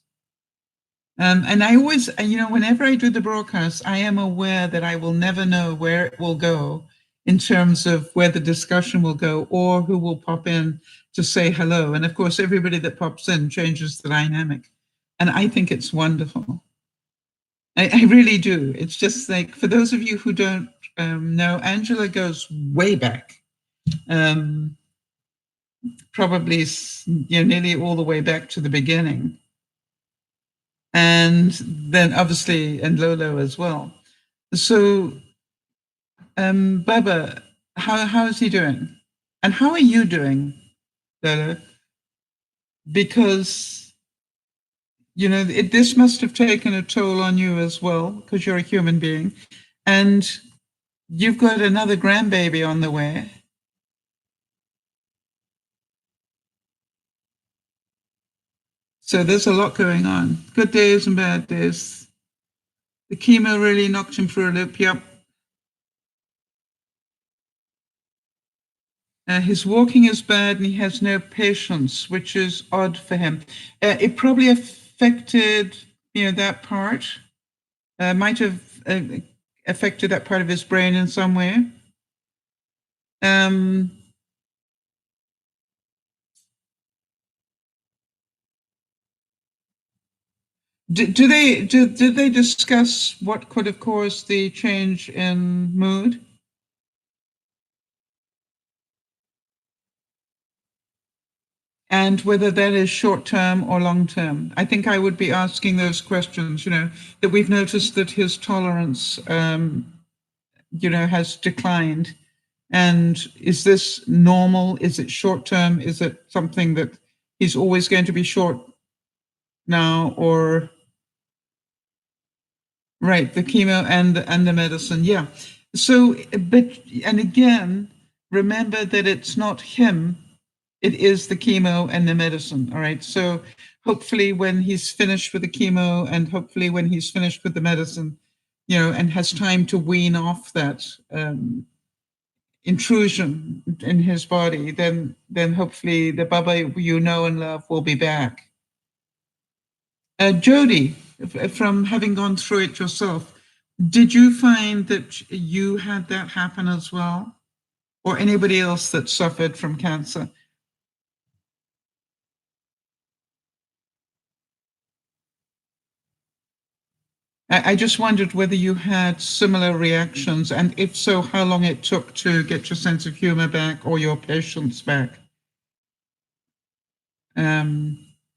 And I always, whenever I do the broadcast, I am aware that I will never know where it will go in terms of where the discussion will go or who will pop in to say hello. And of course, everybody that pops in changes the dynamic. And I think it's wonderful. I really do. It's just like, for those of you who don't know, Angela goes way back. Probably nearly all the way back to the beginning. And then obviously, and Lolo as well. So, Baba, how is he doing? And how are you doing, Lolo? Because, this must have taken a toll on you as well, because you're a human being. And you've got another grandbaby on the way. So there's a lot going on. Good days and bad days. The chemo really knocked him for a loop. Yep. His walking is bad and he has no patience, which is odd for him. It probably affected, that part. Might have affected that part of his brain in some way. Did they discuss what could have caused the change in mood? And whether that is short term or long term? I think I would be asking those questions, that we've noticed that his tolerance, has declined. And is this normal? Is it short term? Is it something that he's always going to be short now, or right, the chemo and the medicine? Yeah. So, and again, remember that it's not him, it is the chemo and the medicine. All right. So hopefully when he's finished with the chemo and hopefully when he's finished with the medicine, and has time to wean off that intrusion in his body, then hopefully the Baba you know and love will be back. Jody, from having gone through it yourself, did you find that you had that happen as well? Or anybody else that suffered from cancer? I just wondered whether you had similar reactions, and if so, how long it took to get your sense of humor back or your patience back.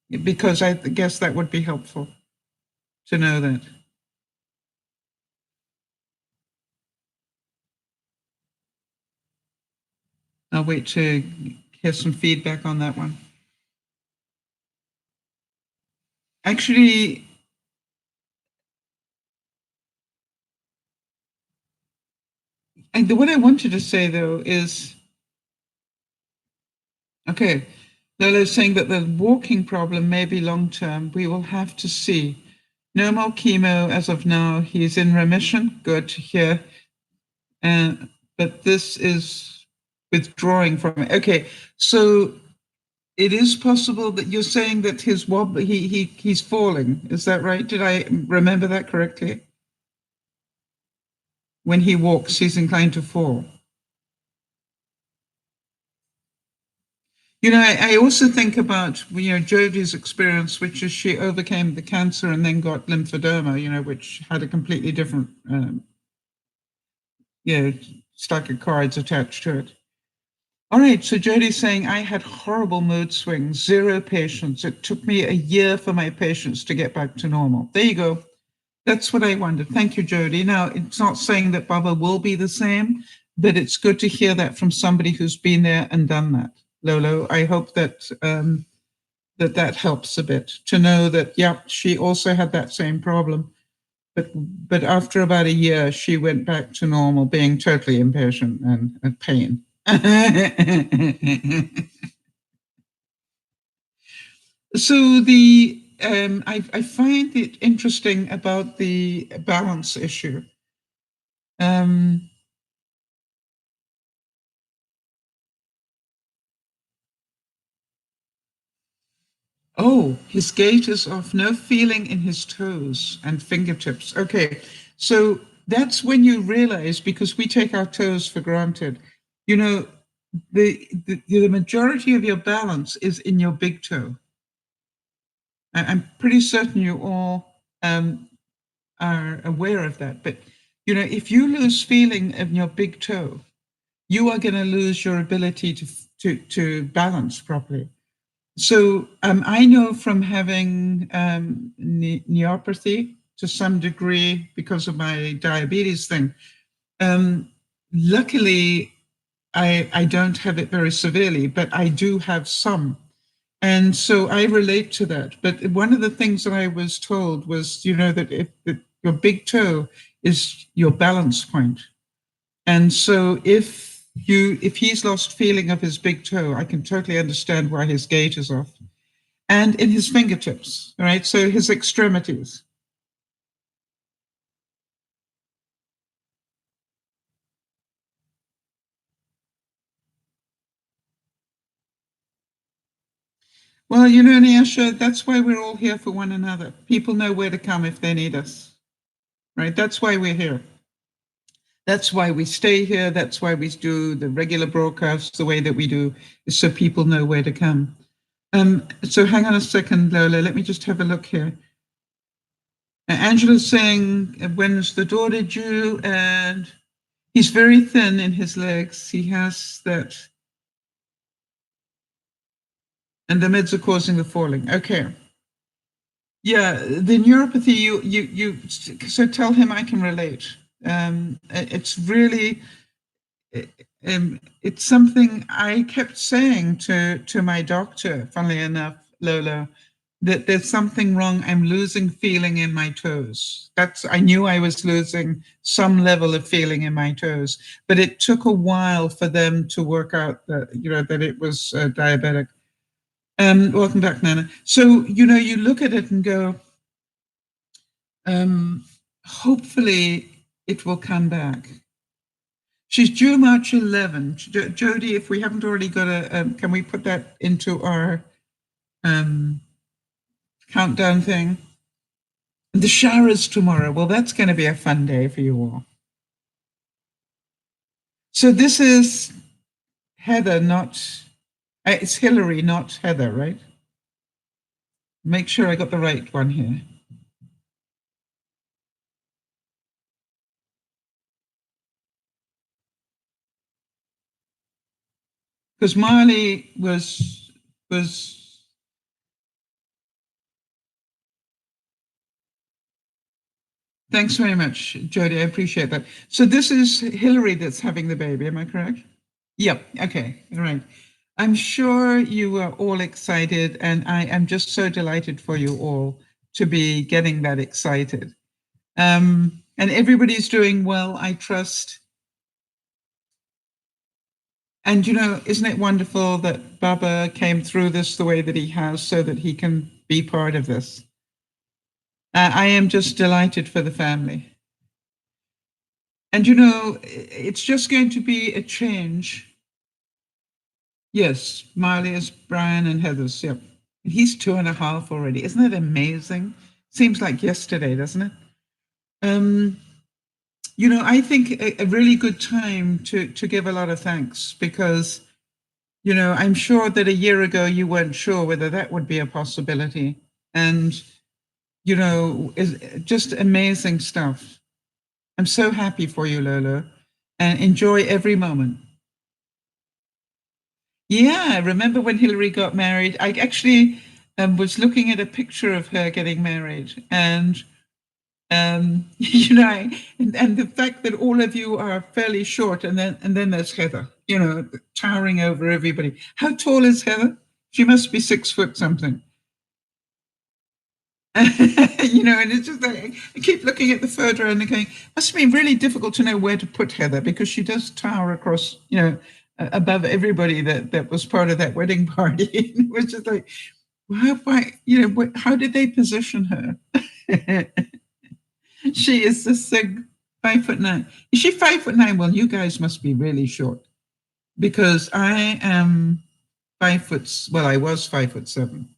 Because I guess that would be helpful to know that. I'll wait to hear some feedback on that one. Actually, what I wanted to say though is, okay, Lola's saying that the walking problem may be long term. We will have to see. No more chemo as of now. He's in remission. Good to hear. But this is withdrawing from it. Okay, so it is possible that you're saying that he's falling. Is that right? Did I remember that correctly? When he walks, he's inclined to fall. I also think about, Jodie's experience, which is she overcame the cancer and then got lymphedema, which had a completely different, stack of cards attached to it. All right, so Jodie's saying, I had horrible mood swings, zero patience. It took me a year for my patience to get back to normal. There you go. That's what I wondered. Thank you, Jodie. Now, it's not saying that Baba will be the same, but it's good to hear that from somebody who's been there and done that. Lolo, I hope that that helps a bit to know that, yeah, she also had that same problem. But after about a year, she went back to normal, being totally impatient and pain. So I find it interesting about the balance issue. Oh, his gait is off, no feeling in his toes and fingertips. Okay, so that's when you realize, because we take our toes for granted, the majority of your balance is in your big toe. I'm pretty certain you all are aware of that. But, if you lose feeling in your big toe, you are going to lose your ability to balance properly. So I know from having neuropathy to some degree because of my diabetes thing. Luckily, I don't have it very severely, but I do have some. And so I relate to that. But one of the things that I was told was, that your big toe is your balance point. And so if he's lost feeling of his big toe, I can totally understand why his gait is off. And in his fingertips, right? So his extremities. Well, Nyasha, that's why we're all here for one another. People know where to come if they need us, right? That's why we're here. That's why we stay here. That's why we do the regular broadcasts the way that we do, is so people know where to come. So hang on a second, Lola. Let me just have a look here. Angela's saying, when's the daughter due? And he's very thin in his legs. He has that. And the meds are causing the falling. Okay. Yeah, the neuropathy, so tell him I can relate. It's really, it's something I kept saying to my doctor, funnily enough, Lola, that there's something wrong. I'm losing feeling in my toes. I knew I was losing some level of feeling in my toes, but it took a while for them to work out that it was diabetic. Welcome back, Nana. So, you look at it and go, hopefully it will come back. She's due March 11. Jodie, if we haven't already got can we put that into our countdown thing? The showers tomorrow. Well, that's going to be a fun day for you all. So this is Heather, it's Hillary, not Heather, right? Make sure I got the right one here. Because Marley was. Thanks very much, Jodie. I appreciate that. So this is Hillary that's having the baby. Am I correct? Yep. Okay. All right. I'm sure you are all excited, and I am just so delighted for you all to be getting that excited. And everybody's doing well, I trust. And, isn't it wonderful that Baba came through this the way that he has so that he can be part of this? I am just delighted for the family. And, it's just going to be a change Yes, Marley is Brian and Heather's. Yep. And he's 2.5 already. Isn't that amazing? Seems like yesterday, doesn't it? Um, I think a really good time to give a lot of thanks because, I'm sure that a year ago you weren't sure whether that would be a possibility. And, is just amazing stuff. I'm so happy for you, Lolo, and enjoy every moment. Yeah, I remember when Hillary got married. I actually was looking at a picture of her getting married, and and the fact that all of you are fairly short, and then there's Heather, towering over everybody. How tall is Heather? She must be 6 foot something. And it's just like I keep looking at the photo and going, must have been really difficult to know where to put Heather because she does tower across, above everybody that was part of that wedding party. It was just like, why, how did they position her? She is just like 5'9". Is she 5'9"? Well, you guys must be really short because I am 5 foot. Well, I was 5'7".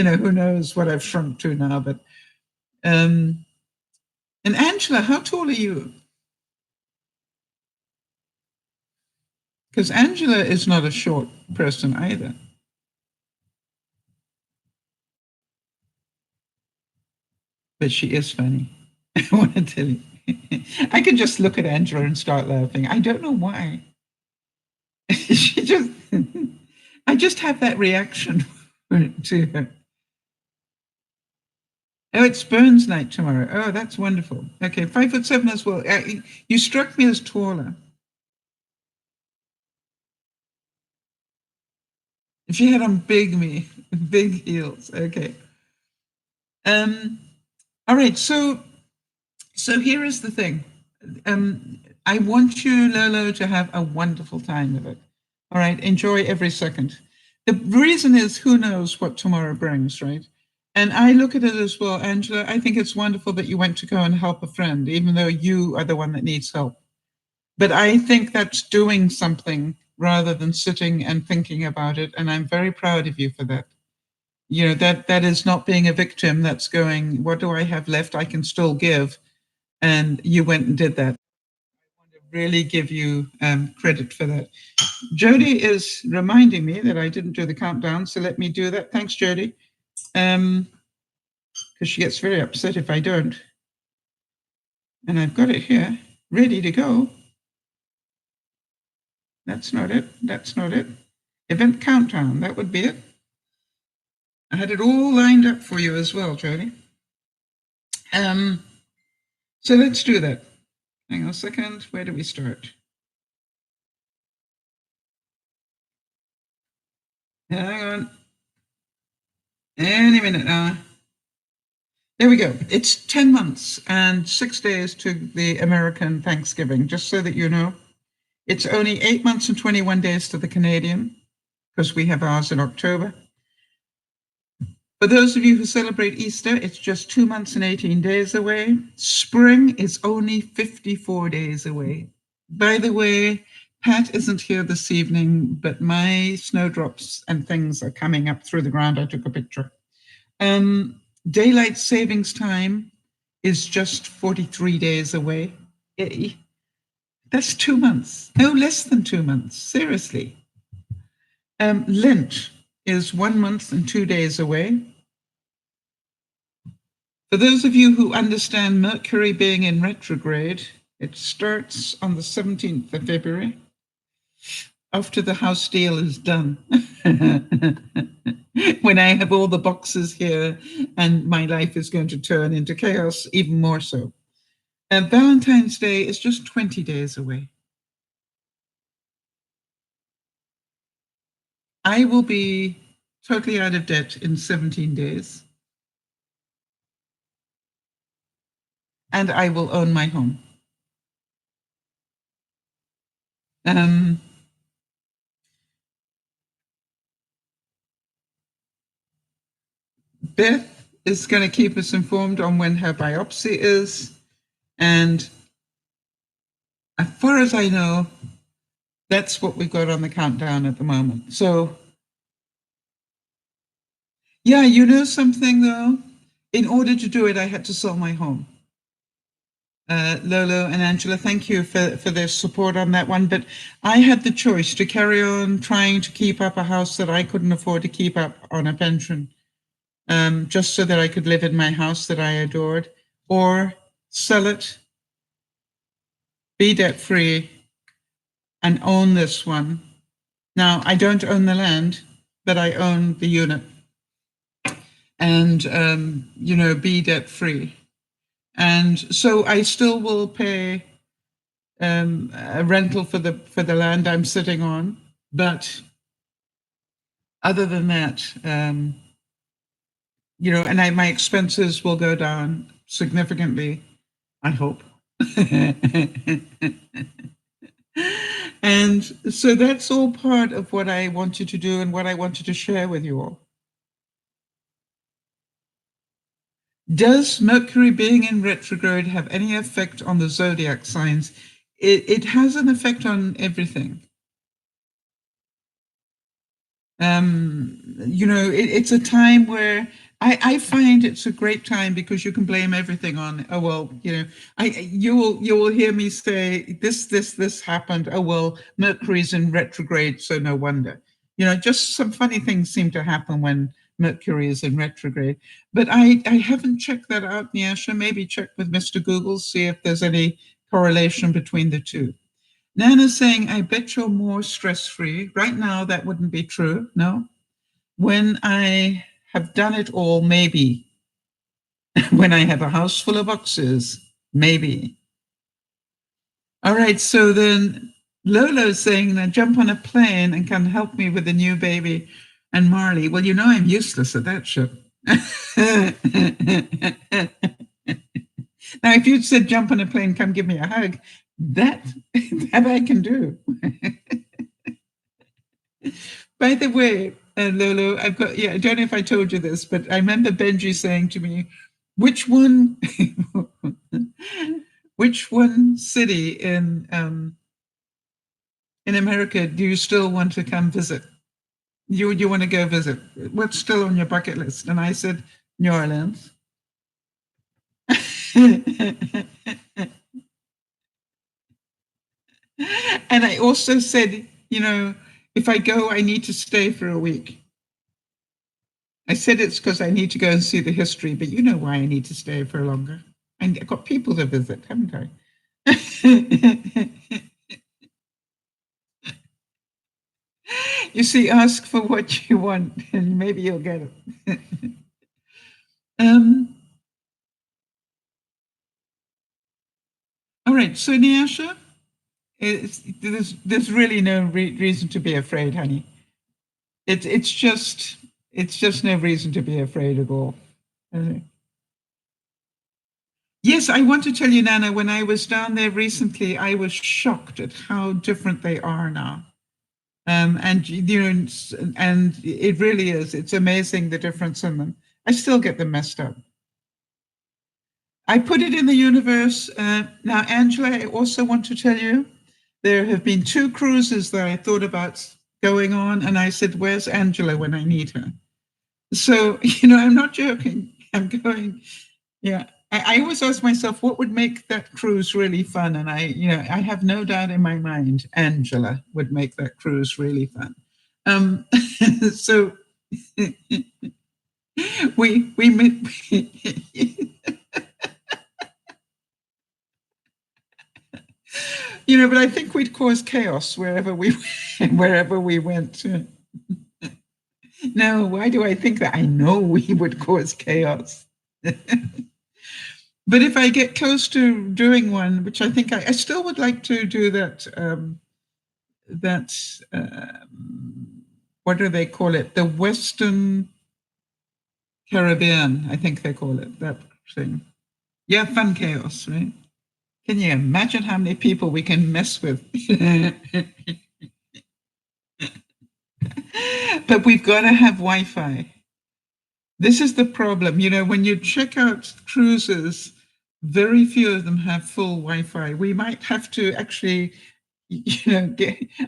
Who knows what I've shrunk to now, but and Angela, how tall are you? Because Angela is not a short person either, but she is funny. I want to tell you. I can just look at Angela and start laughing. I don't know why. she just, I just have that reaction to her. Oh, it's Burns night tomorrow. Oh, that's wonderful. Okay, 5'7" as well. You struck me as taller. If she had on big heels. Okay. Um. All right. So here is the thing. I want you, Lolo, to have a wonderful time with it. All right. Enjoy every second. The reason is who knows what tomorrow brings, right? And I look at it as well, Angela. I think it's wonderful that you went to go and help a friend, even though you are the one that needs help. But I think that's doing something rather than sitting and thinking about it. And I'm very proud of you for that. That is not being a victim. That's going, what do I have left? I can still give. And you went and did that. I want to really give you credit for that. Jody is reminding me that I didn't do the countdown, so let me do that. Thanks, Jody. Because she gets very upset if I don't. And I've got it here, ready to go. That's not it. That's not it. Event countdown. That would be it. I had it all lined up for you as well, Jody. So let's do that. Hang on a second. Where do we start? Hang on. Any minute now. There we go. It's 10 months and 6 days to the American Thanksgiving, just so that you know. It's only 8 months and 21 days to the Canadian, because we have ours in October. For those of you who celebrate Easter, it's just 2 months and 18 days away. Spring is only 54 days away. By the way, Pat isn't here this evening, but my snowdrops and things are coming up through the ground. I took a picture. Daylight savings time is just 43 days away. That's 2 months. No, less than 2 months. Seriously. Lent is 1 month and 2 days away. For those of you who understand Mercury being in retrograde, it starts on the 17th of February after the house deal is done. When I have all the boxes here and my life is going to turn into chaos, even more so. Valentine's Day is just 20 days away. I will be totally out of debt in 17 days. And I will own my home. Beth is going to keep us informed on when her biopsy is. And as far as I know, That's what we've got on the countdown at the moment. So, yeah, you know something though? In order to do it, I had to sell my home. Lolo and Angela, thank you for their support on that one. But I had the choice to carry on trying to keep up a house that I couldn't afford to keep up on a pension, just so that I could live in my house that I adored, or sell it, be debt free, and own this one. Now, I don't own the land, but I own the unit, and be debt free. And so I still will pay a rental for the land I'm sitting on, but other than that, and my expenses will go down significantly, I hope. And so that's all part of what I wanted to do and what I wanted to share with you all. Does Mercury being in retrograde have any effect on the zodiac signs? It has an effect on everything. It's a time where I find it's a great time because you can blame everything on, oh, well, you will hear me say this happened. Oh, well, Mercury's in retrograde, so no wonder. Just some funny things seem to happen when Mercury is in retrograde. But I haven't checked that out, Nyasha. Maybe check with Mr. Google, see if there's any correlation between the two. Nana's saying, I bet you're more stress-free. Right now, that wouldn't be true, no? When I have done it all, maybe. When I have a house full of boxes, maybe. All right, so then Lolo's saying, now jump on a plane and come help me with the new baby and Marley. Well, I'm useless at that ship. Now, if you'd said jump on a plane, come give me a hug, that I can do. By the way, Lolo, I don't know if I told you this, but I remember Benji saying to me, which one city in America do you still want to come visit? You want to go visit? What's still on your bucket list? And I said, New Orleans. And I also said, if I go, I need to stay for a week. I said it's because I need to go and see the history, but you know why I need to stay for longer. I've got people to visit, haven't I? You see, ask for what you want, and maybe you'll get it. All right, so Nyasha, there's really no reason to be afraid, honey. It's just no reason to be afraid at all. Yes, I want to tell you, Nana, when I was down there recently, I was shocked at how different they are now. And it really is. It's amazing the difference in them. I still get them messed up. I put it in the universe. Now, Angela, I also want to tell you, there have been 2 cruises that I thought about going on, and I said, where's Angela when I need her? So, I'm not joking. I'm going, yeah. I always ask myself, what would make that cruise really fun? And I have no doubt in my mind, Angela would make that cruise really fun. So we but I think we'd cause chaos wherever we went. No, why do I think that? I know we would cause chaos. But if I get close to doing one, which I think I still would like to do that, what do they call it? The Western Caribbean, I think they call it, that thing. Yeah, fun chaos, right? Can you imagine how many people we can mess with? But we've got to have Wi-Fi. This is the problem. When you check out cruises, very few of them have full Wi-Fi. We might have to actually,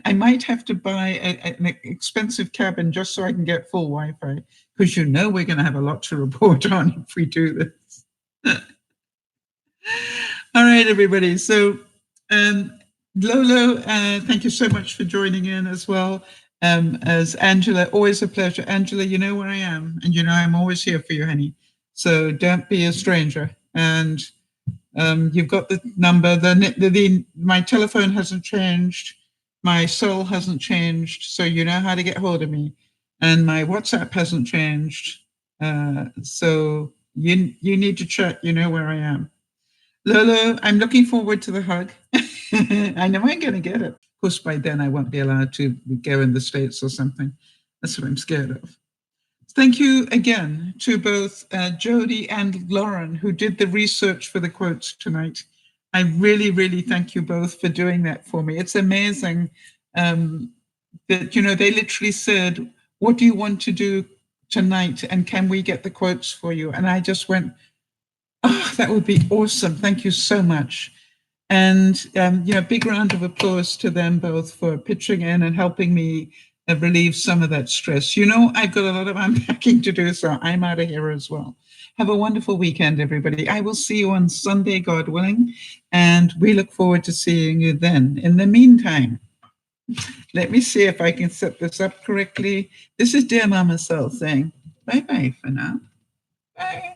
I might have to buy an expensive cabin just so I can get full Wi-Fi, because we're going to have a lot to report on if we do this. All right, everybody. So, Lolo, thank you so much for joining in as well. As Angela, always a pleasure. Angela, you know where I am, and I'm always here for you, honey. So don't be a stranger. And you've got the number. My telephone hasn't changed. My soul hasn't changed. So you know how to get hold of me. And my WhatsApp hasn't changed. So you need to check. You know where I am. Lolo, I'm looking forward to the hug. I know I'm going to get it. Of course, by then I won't be allowed to go in the States or something. That's what I'm scared of. Thank you again to both Jody and Lauren, who did the research for the quotes tonight. I really, really thank you both for doing that for me. It's amazing that, they literally said, what do you want to do tonight? And can we get the quotes for you? And I just went, oh, that would be awesome. Thank you so much. And, big round of applause to them both for pitching in and helping me relieve some of that stress. I've got a lot of unpacking to do, so I'm out of here as well. Have a wonderful weekend, everybody. I will see you on Sunday, God willing, and we look forward to seeing you then. In the meantime, let me see if I can set this up correctly. This is Dear Mama Sal saying bye-bye for now. Bye.